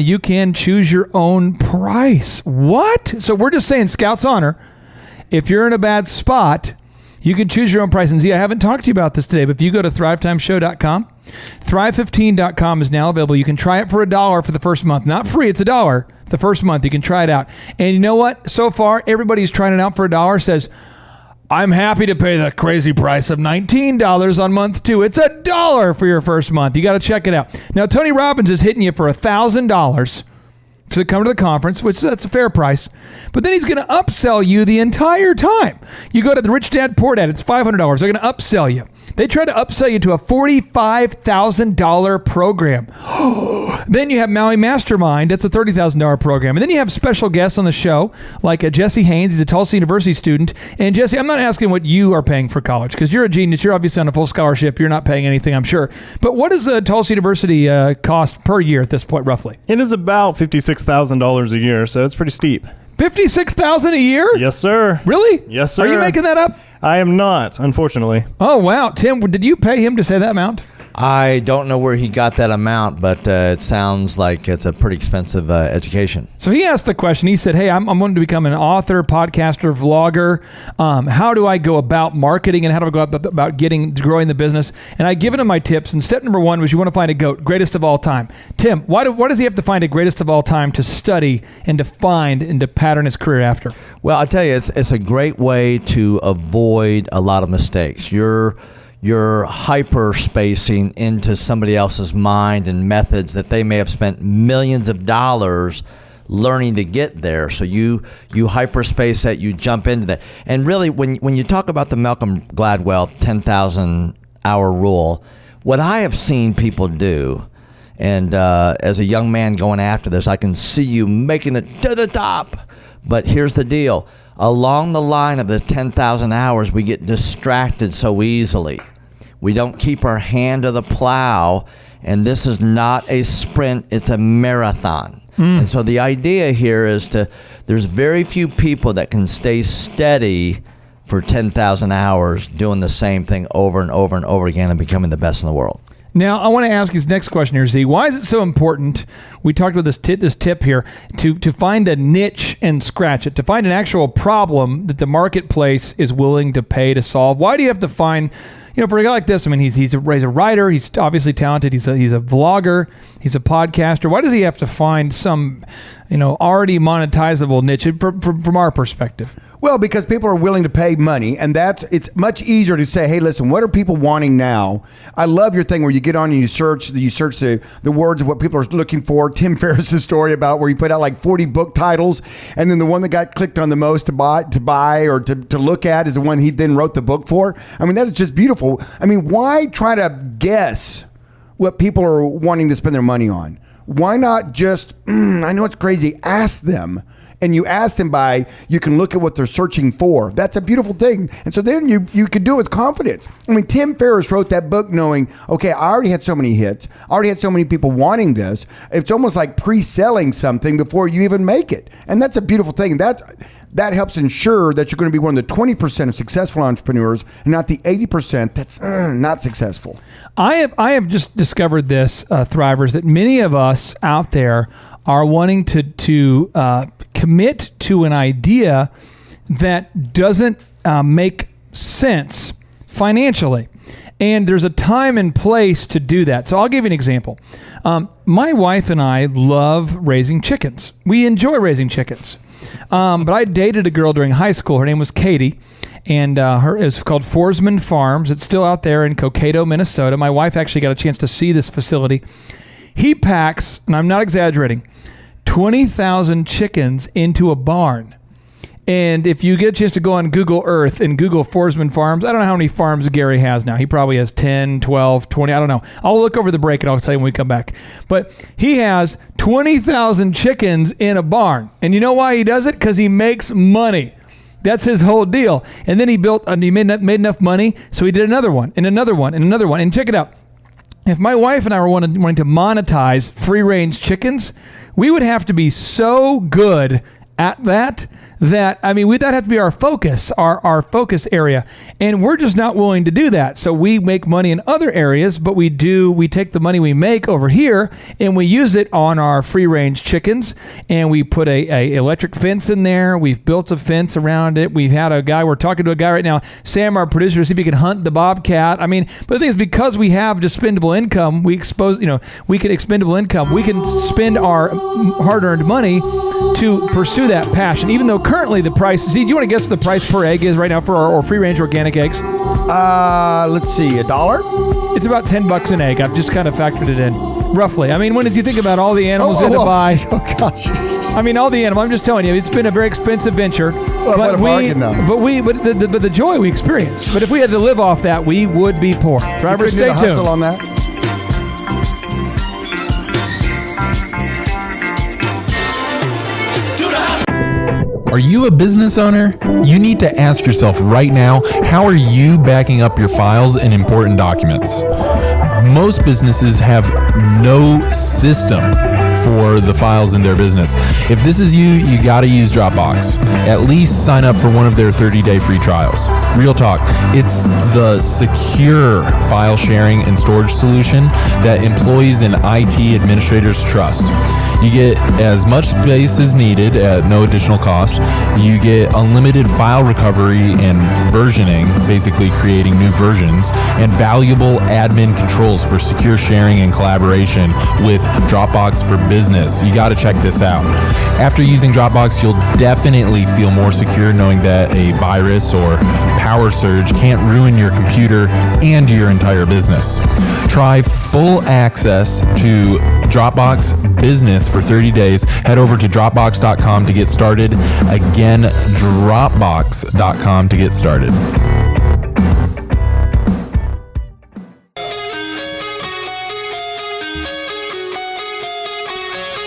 you can choose your own price. What? So we're just saying, Scout's Honor, if you're in a bad spot, you can choose your own price. And Z, I haven't talked to you about this today, but if you go to thrivetimeshow.com, Thrive15.com is now available. You can try it for $1 for the first month. Not free, it's $1 the first month. You can try it out. And you know what? So far, everybody who's trying it out for $1 says, I'm happy to pay the crazy price of $19 on month 2. It's $1 for your first month. You got to check it out. Now, Tony Robbins is hitting you for $1,000 to come to the conference, which that's a fair price. But then he's going to upsell you the entire time. You go to the Rich Dad Poor Dad, it's $500. They're going to upsell you. They try to upsell you to a $45,000 program. Then you have Maui Mastermind. That's a $30,000 program. And then you have special guests on the show, like Jesse Haynes. He's a Tulsa University student. And Jesse, I'm not asking what you are paying for college, because you're a genius. You're obviously on a full scholarship. You're not paying anything, I'm sure. But what does Tulsa University cost per year at this point, roughly? It is about $56,000 a year, so it's pretty steep. $56,000 a year? Yes, sir. Really? Yes, sir. Are you making that up? I am not, unfortunately. Oh, wow. Tim, did you pay him to say that amount? I don't know where he got that amount, but it sounds like it's a pretty expensive education. So he asked the question. He said, hey, I'm wanting to become an author, podcaster, vlogger. How do I go about marketing, and how do I go about growing the business? And I'd given him my tips. And step number 1 was you want to find a GOAT, greatest of all time. Tim, why does he have to find a greatest of all time to study and to find and to pattern his career after? Well, I'll tell you, it's a great way to avoid a lot of mistakes. You're hyperspacing into somebody else's mind and methods that they may have spent millions of dollars learning to get there. So you hyperspace that, you jump into that. And really, when you talk about the Malcolm Gladwell 10,000 hour rule, what I have seen people do, and as a young man going after this, I can see you making it to the top. But here's the deal. Along the line of the 10,000 hours, we get distracted so easily. We don't keep our hand to the plow, and this is not a sprint, it's a marathon. And so the idea here is there's very few people that can stay steady for 10,000 hours doing the same thing over and over and over again and becoming the best in the world. Now, I want to ask his next question here, Z. Why is it so important, we talked about this tip here, to find a niche and scratch it, to find an actual problem that the marketplace is willing to pay to solve? Why do you have to find, for a guy like this, I mean, he's a writer. He's obviously talented. He's a vlogger. He's a podcaster. Why does he have to find some, already monetizable niche from our perspective? Well, because people are willing to pay money, and it's much easier to say, hey, listen, what are people wanting now? I love your thing where you get on and you search the words of what people are looking for. Tim Ferriss's story about where he put out like 40 book titles, and then the one that got clicked on the most to buy or to look at is the one he then wrote the book for. I mean, that is just beautiful. I mean, why try to guess what people are wanting to spend their money on? Why not just, I know it's crazy, ask them. And you ask them you can look at what they're searching for. That's a beautiful thing. And so then you could do it with confidence. I mean, Tim Ferriss wrote that book knowing, okay, I already had so many hits. I already had so many people wanting this. It's almost like pre-selling something before you even make it. And that's a beautiful thing. That helps ensure that you're going to be one of the 20% of successful entrepreneurs and not the 80% that's not successful. I have just discovered this, Thrivers, that many of us out there are wanting to commit to an idea that doesn't make sense financially. And there's a time and place to do that. So I'll give you an example. My wife and I love raising chickens. We enjoy raising chickens. But I dated a girl during high school. Her name was Katie. And it's called Forsman Farms. It's still out there in Cokato, Minnesota. My wife actually got a chance to see this facility. He packs, and I'm not exaggerating, 20,000 chickens into a barn. And if you get a chance to go on Google Earth and Google Forsman Farms, I don't know how many farms Gary has now. He probably has 10, 12, 20, I don't know. I'll look over the break and I'll tell you when we come back. But he has 20,000 chickens in a barn. And you know why he does it? Because he makes money. That's his whole deal. And then he made enough money, so he did another one, and another one, and another one. And check it out. If my wife and I were wanting to monetize free-range chickens, we would have to be so good at that that have to be our focus, our focus area. And we're just not willing to do that. So we make money in other areas, but we take the money we make over here and we use it on our free range chickens. And we put a electric fence in there. We've built a fence around it. We're talking to a guy right now, Sam, our producer, to see if he can hunt the bobcat. But the thing is, because we have expendable income, we can spend our hard-earned money to pursue that passion, even though currently the price, do you want to guess what the price per egg is right now for our free-range organic eggs? Let's see, $1? It's about $10 an egg. I've just kind of factored it in, roughly. when did you think about all the animals you had to buy? Oh, gosh. All the animals. I'm just telling you, it's been a very expensive venture. Well, what a bargain, though. But the joy we experience. But if we had to live off that, we would be poor. Driver, stay tuned. Hustle on that. Are you a business owner? You need to ask yourself right now, how are you backing up your files and important documents? Most businesses have no system for the files in their business. If this is you got to use Dropbox. At least sign up for one of their 30-day free trials. Real talk, it's the secure file sharing and storage solution that employees and IT administrators trust. You get as much space as needed at no additional cost. You get unlimited file recovery and versioning, basically creating new versions, and valuable admin controls for secure sharing and collaboration with Dropbox for Business. You got to check this out. After using Dropbox, you'll definitely feel more secure knowing that a virus or power surge can't ruin your computer and your entire business. Try full access to Dropbox Business for 30 days. Head over to Dropbox.com to get started. Again, Dropbox.com to get started.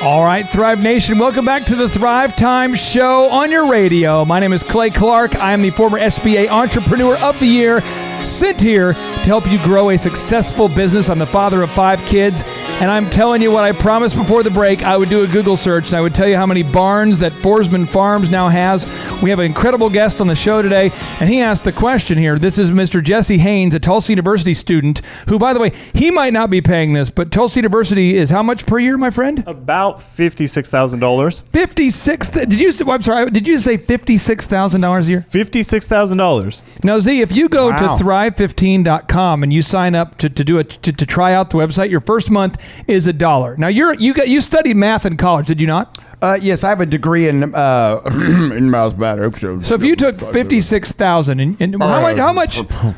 All right, Thrive Nation, welcome back to the Thrivetime Show on your radio. My name is Clay Clark. I am the former SBA Entrepreneur of the Year, sent here to help you grow a successful business. I'm the father of 5 kids. And I'm telling you what I promised before the break. I would do a Google search, and I would tell you how many barns that Forsman Farms now has. We have an incredible guest on the show today, and he asked the question here. This is Mr. Jesse Haynes, a Tulsa University student, who, by the way, he might not be paying this, but Tulsa University is how much per year, my friend? About $56,000. I'm sorry, did you say $56,000 a year? $56,000. Now, Z, if you go to Thrive15.com and you sign up to try out the website, your first month is $1. Now, you studied math in college, did you not? Yes, I have a degree in mathematics. So if you took $56,000 and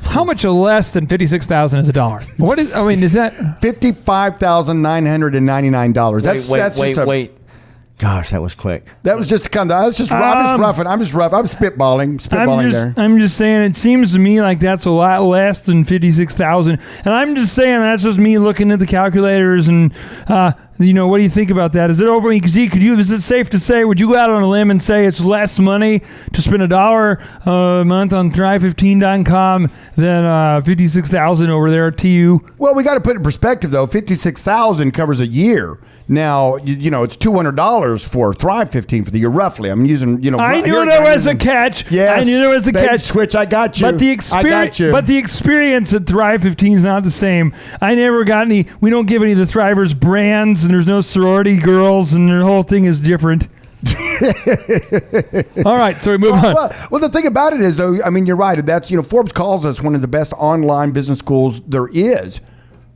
how much less than $56,000 is $1? What is? I mean, is that $55,999? Wait. Gosh, that was quick. That was just kind of. I'm just roughing. I'm spitballing there. I'm just saying. It seems to me like that's a lot less than 56,000, and I'm just saying that's just me looking at the calculators and. What do you think about that? Is it over? Is it safe to say? Would you go out on a limb and say it's less money to spend $1 a month on Thrive15.com than $56,000 over there at TU? Well, we got to put it in perspective, though. $56,000 covers a year. Now, it's $200 for Thrive15 for the year, roughly. I'm using, I knew there was a catch. Yes. I knew there was a catch. Switch, I got you. But the experience at Thrive15 is not the same. I never got any. We don't give any of the Thrivers brands, and there's no sorority girls, and the whole thing is different. All right, so we move on. Well, the thing about it is, though, I mean, you're right. That's Forbes calls us one of the best online business schools there is.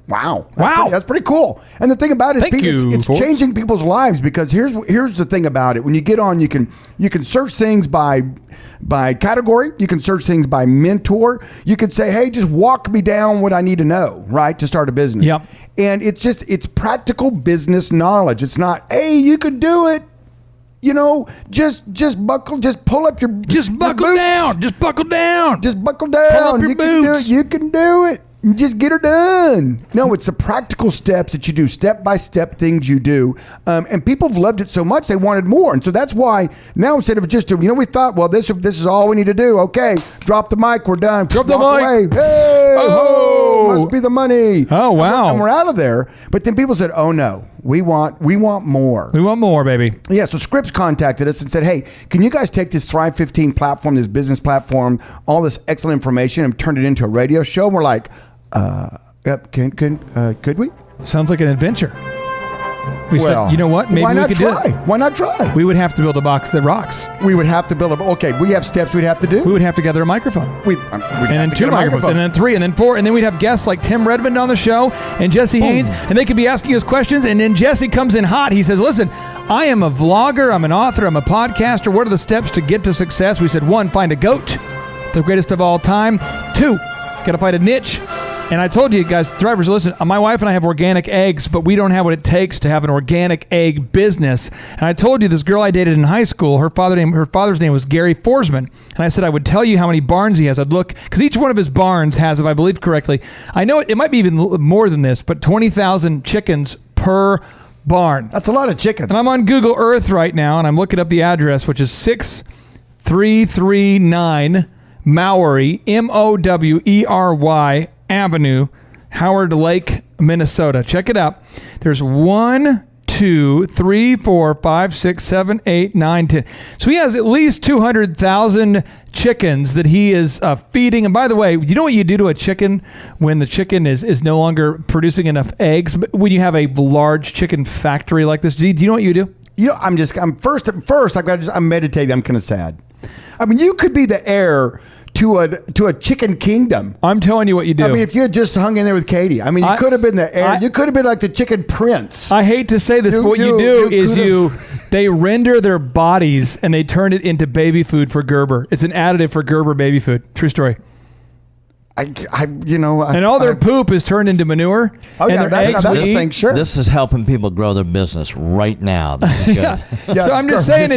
Wow. That's pretty cool. And the thing about it is it's changing people's lives, because here's the thing about it. When you get on, you can search things by category. You can search things by mentor. You can say, hey, just walk me down what I need to know, right, to start a business. Yep. And it's practical business knowledge. It's not, hey, you could do it. Just buckle down. Just buckle down. Pull up your boots. You can do it. Just get her done. No, it's the practical steps that you do, step-by-step things you do. And people have loved it so much, they wanted more. And so that's why now, instead of just, we thought, well, this is all we need to do. Okay, drop the mic, we're done. Drop the mic. Away. Hey, must be the money. Oh, wow. And we're out of there. But then people said, oh, no, we want more. We want more, baby. Yeah, so Scripps contacted us and said, hey, can you guys take this Thrive15 platform, this business platform, all this excellent information, and turn it into a radio show? And we're like, could we? Sounds like an adventure. We said, you know what? Maybe we could do it. Why not try? We would have to build a box that rocks. We would have to build we have steps we'd have to do. We would have to gather a microphone. And then 2 microphones, and then 3, and then 4, and then we'd have guests like Tim Redmond on the show and Jesse Haynes, and they could be asking us questions, and then Jesse comes in hot. He says, listen, I am a vlogger, I'm an author, I'm a podcaster. What are the steps to get to success? We said, 1, find a goat, the greatest of all time. 2, got to find a niche. And I told you guys, Thrivers, listen, my wife and I have organic eggs, but we don't have what it takes to have an organic egg business. And I told you this girl I dated in high school, her father's name was Gary Forsman. And I said I would tell you how many barns he has. I'd look, because each one of his barns has, if I believe correctly, I know it might be even more than this, but 20,000 chickens per barn. That's a lot of chickens. And I'm on Google Earth right now, and I'm looking up the address, which is 6339 Mowery, Mowery Avenue, Howard Lake, Minnesota. Check it out. There's 1, 2, 3, 4, 5, 6, 7, 8, 9, 10. So he has at least 200,000 chickens that he is feeding. And by the way, you know what you do to a chicken when the chicken is no longer producing enough eggs? But when you have a large chicken factory like this, do you know what you do? I'm meditating. I'm kind of sad. I mean, you could be the heir to a chicken kingdom. I'm telling you what you do. I mean, if you had just hung in there with Katie, I mean, you could have been the heir. You could have been like the chicken prince. I hate to say this, but what you do is they render their bodies and they turn it into baby food for Gerber. It's an additive for Gerber baby food. True story. And all their poop is turned into manure. Oh, and yeah, that's the thing, sure. This is helping people grow their business right now. This is good. So I'm just saying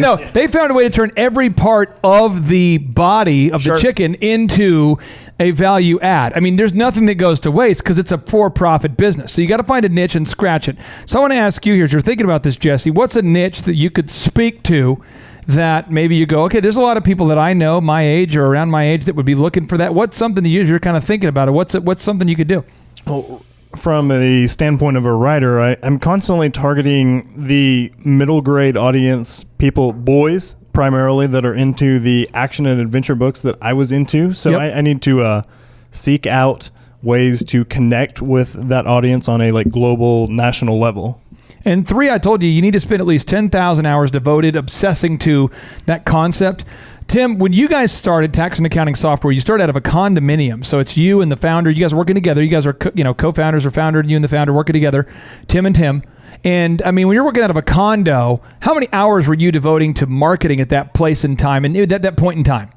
though, they found a way to turn every part of the body of the chicken into a value add. I mean, there's nothing that goes to waste because it's a for-profit business. So you got to find a niche and scratch it. So I want to ask you here, as you're thinking about this, Jesse, what's a niche that you could speak to that maybe you go, okay, there's a lot of people that I know my age or around my age that would be looking for that. What's something that you're kind of thinking about? What's something you could do? Well, from a standpoint of a writer, I'm constantly targeting the middle grade audience, people, boys primarily, that are into the action and adventure books that I was into. So I need to seek out ways to connect with that audience on a global, national level. And 3, I told you need to spend at least 10,000 hours devoted obsessing to that concept. Tim, when you guys started tax and accounting software, you started out of a condominium. So it's you and the founder. You guys are working together. You guys are co-founders or founder, and you and the founder working together, Tim and Tim. And I mean, when you're working out of a condo, how many hours were you devoting to marketing at that place in time and at that point in time?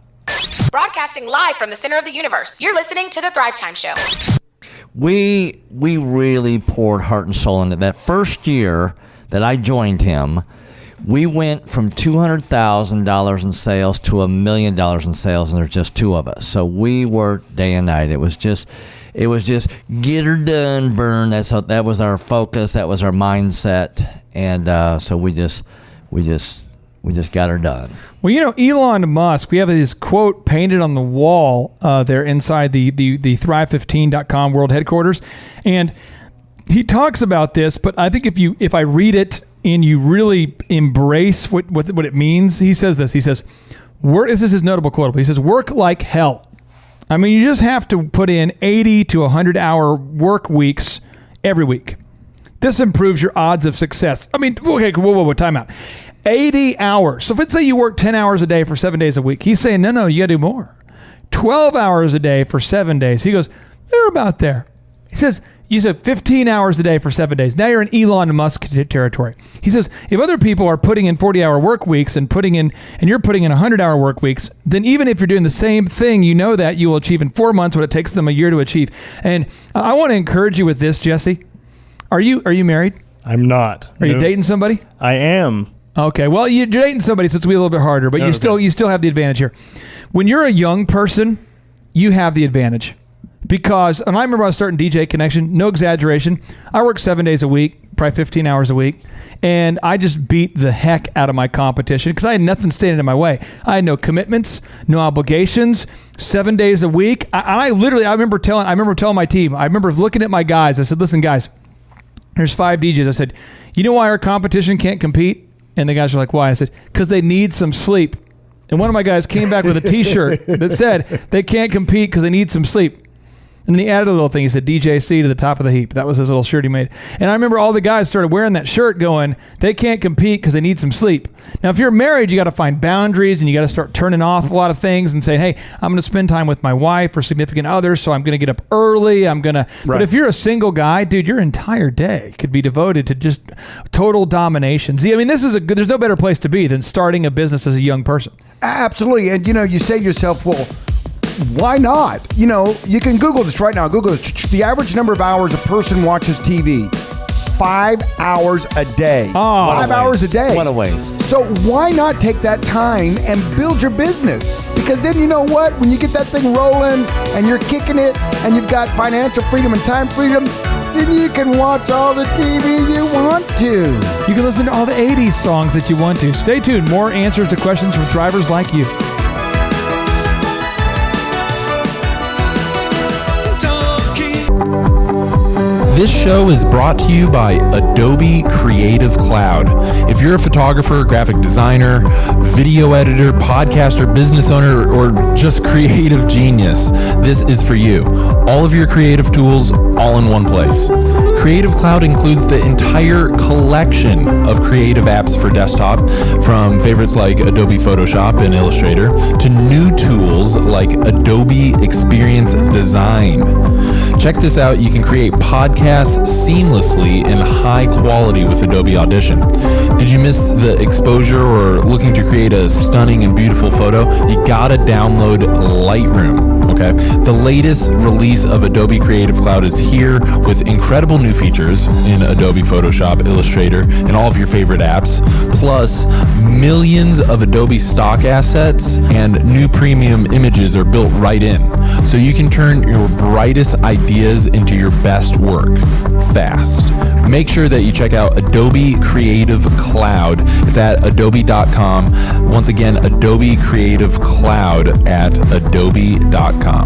Broadcasting live from the center of the universe. You're listening to the Thrivetime Show. We really poured heart and soul into that. First year that I joined him, we went from $200,000 in sales to $1 million in sales, and there's just 2 of us. So we worked day and night. It was just get her done, Vern. That was our focus. That was our mindset, and so we just got her done. Well, Elon Musk, we have his quote painted on the wall there inside the Thrive15.com world headquarters, and he talks about this. But I think if I read it and you really embrace what it means, he says this. He says, this is his notable quote. He says, "Work like hell." I mean, you just have to put in 80 to 100 hour work weeks every week. This improves your odds of success. I mean, okay, whoa, time out. 80 hours. So if let's say you work 10 hours a day for 7 days a week, he's saying, no, you got to do more. 12 hours a day for 7 days. He goes, they're about there. He says, you said 15 hours a day for 7 days. Now you're in Elon Musk territory. He says, if other people are putting in 40-hour work weeks and you're putting in 100-hour work weeks, then even if you're doing the same thing, you know that you will achieve in 4 months what it takes them a year to achieve. And I want to encourage you with this, Jesse. Are you married? I'm not. Are you dating somebody? I am. Okay. Well, you're dating somebody, so it's a little bit harder, but you still have the advantage here. When you're a young person, you have the advantage. Because, and I remember I was starting DJ Connection, no exaggeration. I worked 7 days a week, probably 15 hours a week, and I just beat the heck out of my competition because I had nothing standing in my way. I had no commitments, no obligations, 7 days a week. I remember telling my team, I remember looking at my guys, I said, listen, guys, there's 5 DJs. I said, you know why our competition can't compete? And the guys were like, why? I said, because they need some sleep. And one of my guys came back with a T-shirt that said they can't compete because they need some sleep. And then he added a little thing. He said, DJC to the top of the heap. That was his little shirt he made. And I remember all the guys started wearing that shirt going, they can't compete because they need some sleep. Now, if you're married, you got to find boundaries and you got to start turning off a lot of things and saying, hey, I'm going to spend time with my wife or significant others, so I'm going to get up early. But if you're a single guy, dude, your entire day could be devoted to just total domination. See, I mean, there's no better place to be than starting a business as a young person. Absolutely. And, you say to yourself, well, why not? You can Google this right now. Google this. The average number of hours a person watches TV. 5 hours a day. Oh, 5 hours a day. What a waste. So why not take that time and build your business? Because then you know what? When you get that thing rolling and you're kicking it and you've got financial freedom and time freedom, then you can watch all the TV you want to. You can listen to all the 80s songs that you want to. Stay tuned. More answers to questions from thrivers like you. This show is brought to you by Adobe Creative Cloud. If you're a photographer, graphic designer, video editor, podcaster, business owner, or just creative genius, this is for you. All of your creative tools, all in one place. Creative Cloud includes the entire collection of creative apps for desktop, from favorites like Adobe Photoshop and Illustrator to new tools like Adobe Experience Design. Check this out. You can create podcasts seamlessly in high quality with Adobe Audition. Did you miss the exposure or looking to create a stunning and beautiful photo? You gotta download Lightroom, okay? The latest release of Adobe Creative Cloud is here with incredible new features in Adobe Photoshop, Illustrator, and all of your favorite apps, plus millions of Adobe stock assets and new premium images are built right in. So you can turn your brightest ideas into your best work fast. Make sure that you check out Adobe Creative Cloud. It's at adobe.com. Once again, Adobe Creative Cloud at adobe.com.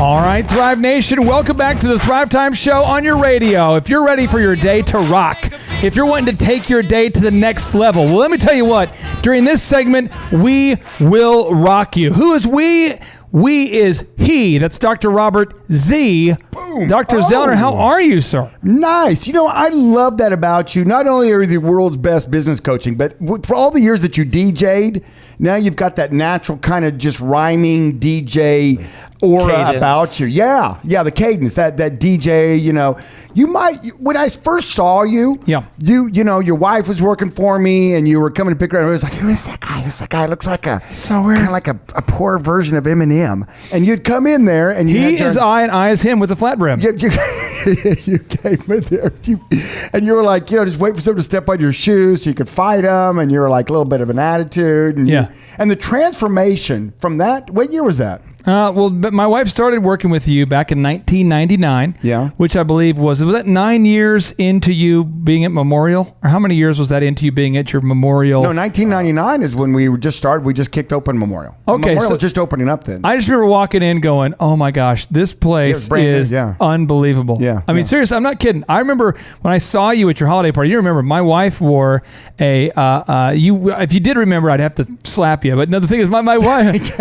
All right, Thrive Nation, welcome back to the Thrivetime Show on your radio. If you're ready for your day to rock, if you're wanting to take your day to the next level, well, let me tell you what. During this segment, we will rock you. Who is we? We is he. That's Dr. Robert Z. Boom. Dr. Zoellner, how are you, sir? Nice. You know, I love that about you. Not only are you the world's best business coaching, but for all the years that you DJ'd, now you've got that natural kind of just rhyming DJ aura cadence about you. Yeah, the cadence, that DJ, you know. You might, when I first saw you, you know, your wife was working for me and you were coming to pick her up. I was like, who's that guy? Who's that guy? Looks like so weird. Kind of like a poor version of Eminem. And you'd come in there and he is I and I is him with a flat brim. You came in there and you were like, you know, just wait for someone to step on your shoes so you could fight them. And you were like a little bit of an attitude. And and the transformation from that, what year was that? Well, my wife started working with you back in 1999. Yeah. Which I believe was that 9 years into you being at Memorial? Or how many years was that into you being at your Memorial? No, 1999 is when we just started. We just kicked open Memorial. Okay. Memorial was just opening up then. I just remember walking in going, oh my gosh, this place is unbelievable. Yeah. I mean, seriously, I'm not kidding. I remember when I saw you at your holiday party, you remember my wife wore if you did remember, I'd have to slap you. But no, the thing is, my wife,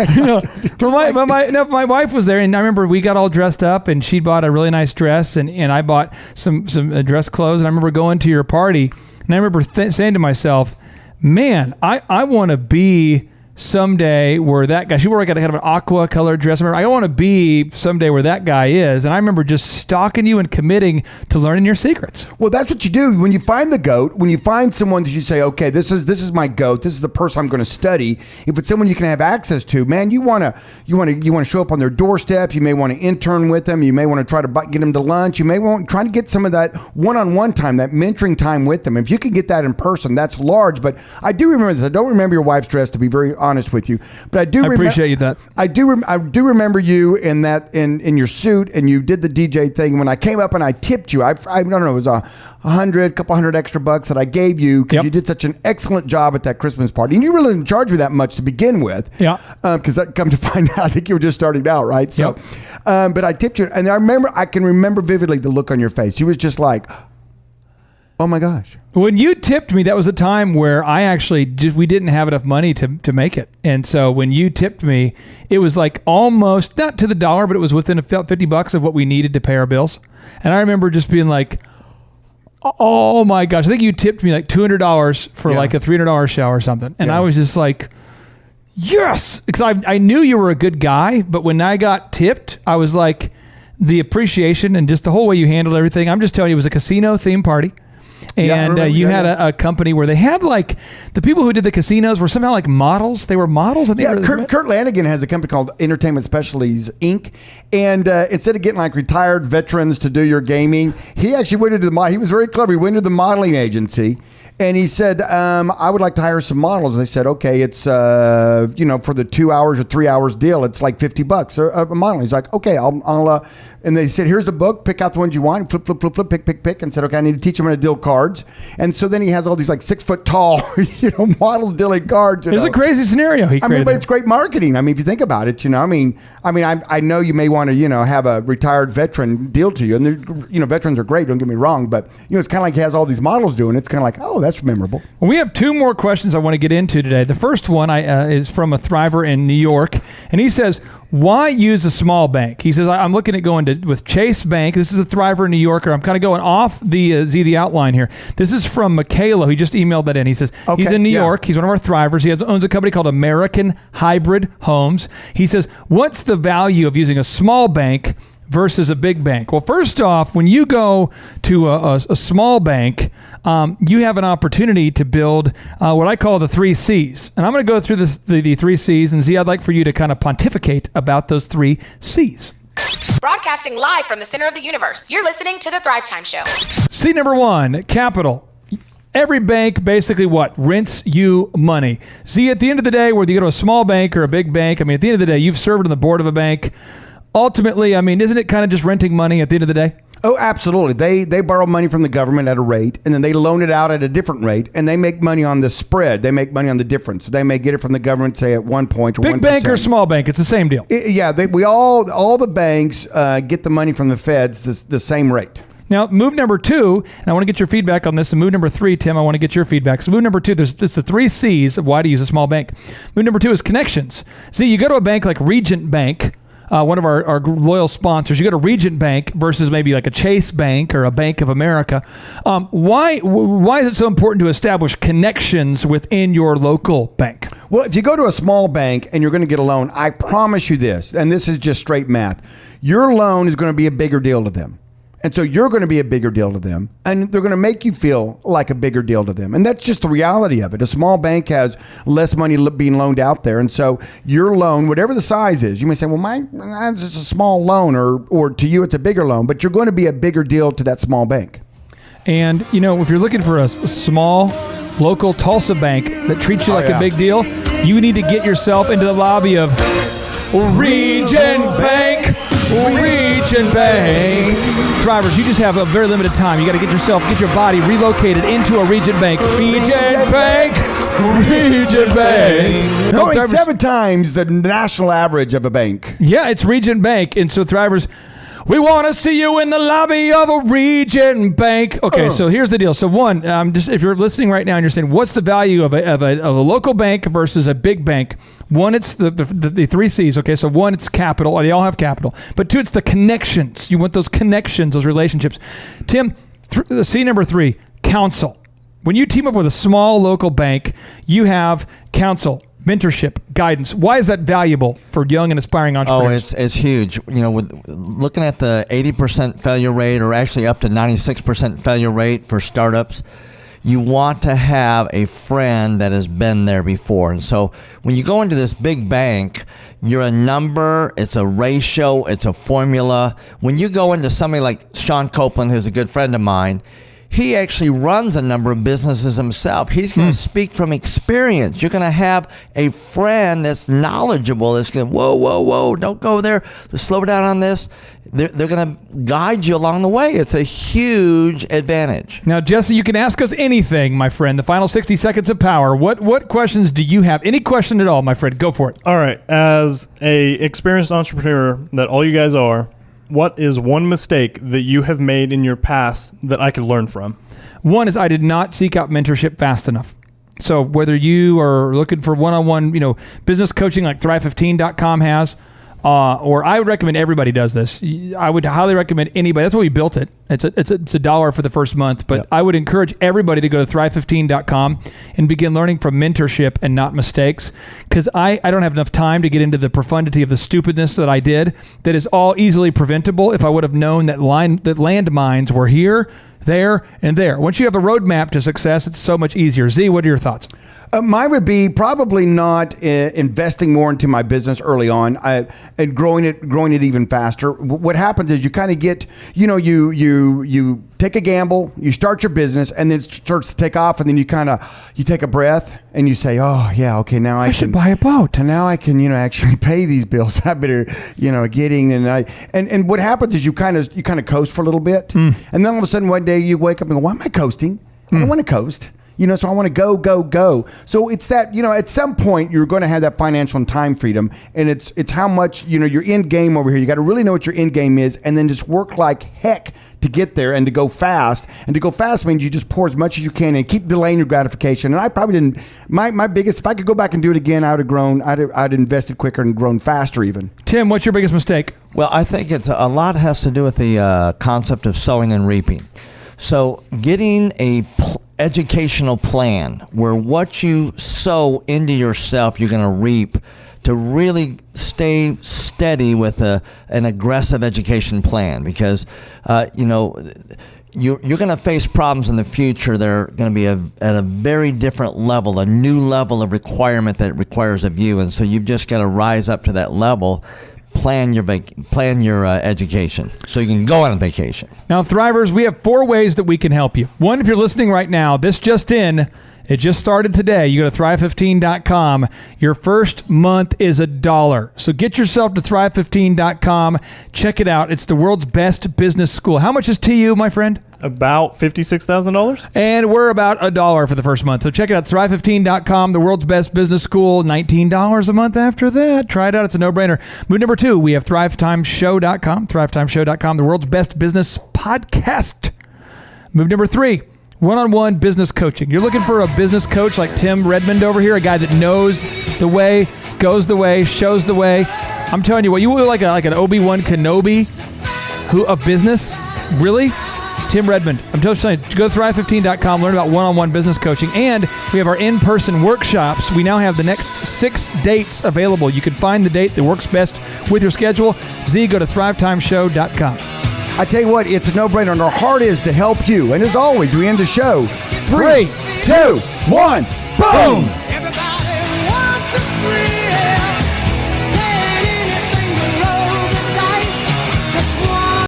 my wife was there, and I remember we got all dressed up, and she bought a really nice dress, and I bought some dress clothes, and I remember going to your party, and I remember saying to myself, man, I want to be someday where that guy, she wore like a kind of an aqua colored dress. I want to be someday where that guy is. And I remember just stalking you and committing to learning your secrets. Well, that's what you do. When you find the GOAT, when you find someone that you say, okay, this is my GOAT, this is the person I'm going to study. If it's someone you can have access to, man, you want to show up on their doorstep. You may want to intern with them. You may want to try to get them to lunch. You may want to try to get some of that one-on-one time, that mentoring time with them. If you can get that in person, that's large. But I do remember this. I don't remember your wife's dress, to be very honest with you, but I do. I appreciate you that. I do remember you in that in your suit, and you did the DJ thing. When I came up and I tipped you, I don't know, it was couple hundred extra bucks that I gave you because you did such an excellent job at that Christmas party, and you really didn't charge me that much to begin with. Yeah. Because I come to find out, I think you were just starting out, right? So, but I tipped you, and I can remember vividly the look on your face. You was just like, oh my gosh. When you tipped me, that was a time where we didn't have enough money to make it. And so when you tipped me, it was like almost, not to the dollar, but it was within $50 of what we needed to pay our bills. And I remember just being like, oh my gosh, I think you tipped me like $200 for like a $300 shower or something. And I was just like, yes, because I knew you were a good guy, but when I got tipped, I was like, the appreciation and just the whole way you handled everything. I'm just telling you, it was a casino theme party. And you had a company where they had like the people who did the casinos were somehow like models. They were models. I think. Yeah, Kurt Lanigan has a company called Entertainment Specialties Inc. And instead of getting like retired veterans to do your gaming, he actually went into he was very clever. He went into the modeling agency. And he said, I would like to hire some models. And they said, okay, it's, for the 2 hours or 3 hours deal, it's like $50 a model. He's like, okay, I'll and they said, here's the book, pick out the ones you want, flip, pick, and said, okay, I need to teach them how to deal cards. And so then he has all these like 6 foot tall, models dealing cards. It's a crazy scenario he created. But it's great marketing. I mean, if you think about it, I know you may want to, have a retired veteran deal to you. And, veterans are great, don't get me wrong. But, it's kind of like he has all these models doing. It's kind of like, oh, that's memorable. Well, we have 2 more questions I want to get into today. The first one is from a Thriver in New York, and he says, why use a small bank? He says, I'm looking at going with Chase Bank. This is a Thriver New Yorker. I'm kind of going off the outline here. This is from Michaela, who just emailed that in. He says, he's in New York. He's one of our Thrivers. He owns a company called American Hybrid Homes. He says, what's the value of using a small bank versus a big bank? Well, first off, when you go to a small bank, you have an opportunity to build what I call the 3 C's. And I'm going to go through the 3 C's, and Z, I'd like for you to kind of pontificate about those 3 C's. Broadcasting live from the center of the universe, you're listening to the Thrivetime Show. C number 1, capital. Every bank basically rents you money. See, at the end of the day, whether you go to a small bank or a big bank, at the end of the day, you've served on the board of a bank. Ultimately, isn't it kind of just renting money at the end of the day? Oh, absolutely. They borrow money from the government at a rate, and then they loan it out at a different rate, and they make money on the spread. They make money on the difference. So they may get it from the government, say at 1 point or 1%. Big bank or small bank, it's the same deal. All the banks get the money from the feds the same rate. Now, move number 2, and I want to get your feedback on this. And move number 3, Tim, I want to get your feedback. So move number 2, there's the 3 C's of why to use a small bank. Move number 2 is connections. See, you go to a bank like Regent Bank, one of our loyal sponsors. You go to Regent Bank versus maybe like a Chase Bank or a Bank of America. Why is it so important to establish connections within your local bank? Well, if you go to a small bank and you're going to get a loan, I promise you this, and this is just straight math, your loan is going to be a bigger deal to them. And so you're going to be a bigger deal to them, and they're going to make you feel like a bigger deal to them. And that's just the reality of it. A small bank has less money being loaned out there. And so your loan, whatever the size is, you may say, well, mine's just a small loan, or to you, it's a bigger loan, but you're going to be a bigger deal to that small bank. And, if you're looking for a small, local Tulsa bank that treats you like a big deal, you need to get yourself into the lobby of Regent Bank. Regent Bank. Thrivers, you just have a very limited time. You got to get your body relocated into a Regent Bank. Regent Bank. Regent Bank. Going 7 times the national average of a bank. Yeah, it's Regent Bank. And so, Thrivers, we want to see you in the lobby of a Regent Bank. Okay, so here's the deal. So one, just if you're listening right now and you're saying, what's the value of a local bank versus a big bank? One, it's the 3 C's. Okay, so one, it's capital. They all have capital. But 2, it's the connections. You want those connections, those relationships. Tim, C number 3, counsel. When you team up with a small local bank, you have counsel, mentorship, guidance. Why is that valuable for young and aspiring entrepreneurs? Oh, it's huge. With looking at the 80% failure rate, or actually up to 96% failure rate for startups, you want to have a friend that has been there before. And so when you go into this big bank, you're a number, it's a ratio, it's a formula. When you go into somebody like Sean Copeland, who's a good friend of mine, he actually runs a number of businesses himself. He's going to speak from experience. You're going to have a friend that's knowledgeable. That's going, whoa, don't go there. Slow down on this. They're going to guide you along the way. It's a huge advantage. Now, Jesse, you can ask us anything, my friend. The final 60 seconds of power. What questions do you have? Any question at all, my friend? Go for it. All right. As a experienced entrepreneur that all you guys are, what is one mistake that you have made in your past that I could learn from? One is I did not seek out mentorship fast enough. So whether you are looking for one-on-one, business coaching like Thrive15.com has, or I would recommend everybody does this. I would highly recommend anybody. That's why we built it. It's $1 for the first month, but I would encourage everybody to go to Thrive15.com and begin learning from mentorship and not mistakes. Because I don't have enough time to get into the profundity of the stupidness that I did. That is all easily preventable if I would have known that landmines were here, there, and there. Once you have a roadmap to success, it's so much easier. Z, what are your thoughts? Mine would be probably not investing more into my business early on and growing it even faster. What happens is you kind of get, you take a gamble, you start your business, and then it starts to take off, and then you take a breath and you say, oh yeah, okay, now I should buy a boat. And now I can, actually pay these bills. I better, and what happens is you kind of coast for a little bit, and then all of a sudden one day you wake up and go, why am I coasting? I don't want to coast. So I want to go. So it's that, at some point you're going to have that financial and time freedom, and it's how much, your end game over here. You got to really know what your end game is, and then just work like heck to get there and to go fast. And to go fast means you just pour as much as you can and keep delaying your gratification. And I probably didn't, my biggest, if I could go back and do it again, I would have grown, I'd invested quicker and grown faster even. Tim, what's your biggest mistake? Well, I think it's a lot has to do with the concept of sowing and reaping. So getting a educational plan where what you sow into yourself, you're going to reap, to really stay steady with an aggressive education plan, because you're going to face problems in the future that are going to be at a very different level, a new level of requirement that it requires of you, and so you've just got to rise up to that level. Plan your education so you can go on vacation. Now, Thrivers, we have 4 ways that we can help you. One, if you're listening right now, this just in, It just started today. You go to Thrive15.com. Your first month is $1. So get yourself to Thrive15.com. Check it out. It's the world's best business school. How much is TU, my friend? About $56,000. And we're about $1 for the first month. So check it out. Thrive15.com, the world's best business school. $19 a month after that. Try it out. It's a no-brainer. Move number 2, we have Thrivetimeshow.com. Thrivetimeshow.com, the world's best business podcast. Move number 3, one-on-one business coaching. You're looking for a business coach like Tim Redmond over here, a guy that knows the way, goes the way, shows the way. I'm telling you what, you would like an Obi-Wan Kenobi of business. Really? Tim Redmond. I'm telling you, go to Thrive15.com, learn about one-on-one business coaching, and we have our in-person workshops. We now have the next 6 dates available. You can find the date that works best with your schedule. Z, go to Thrivetimeshow.com. I tell you what, it's a no-brainer, and our heart is to help you. And as always, we end the show. 3, 2, 1, boom!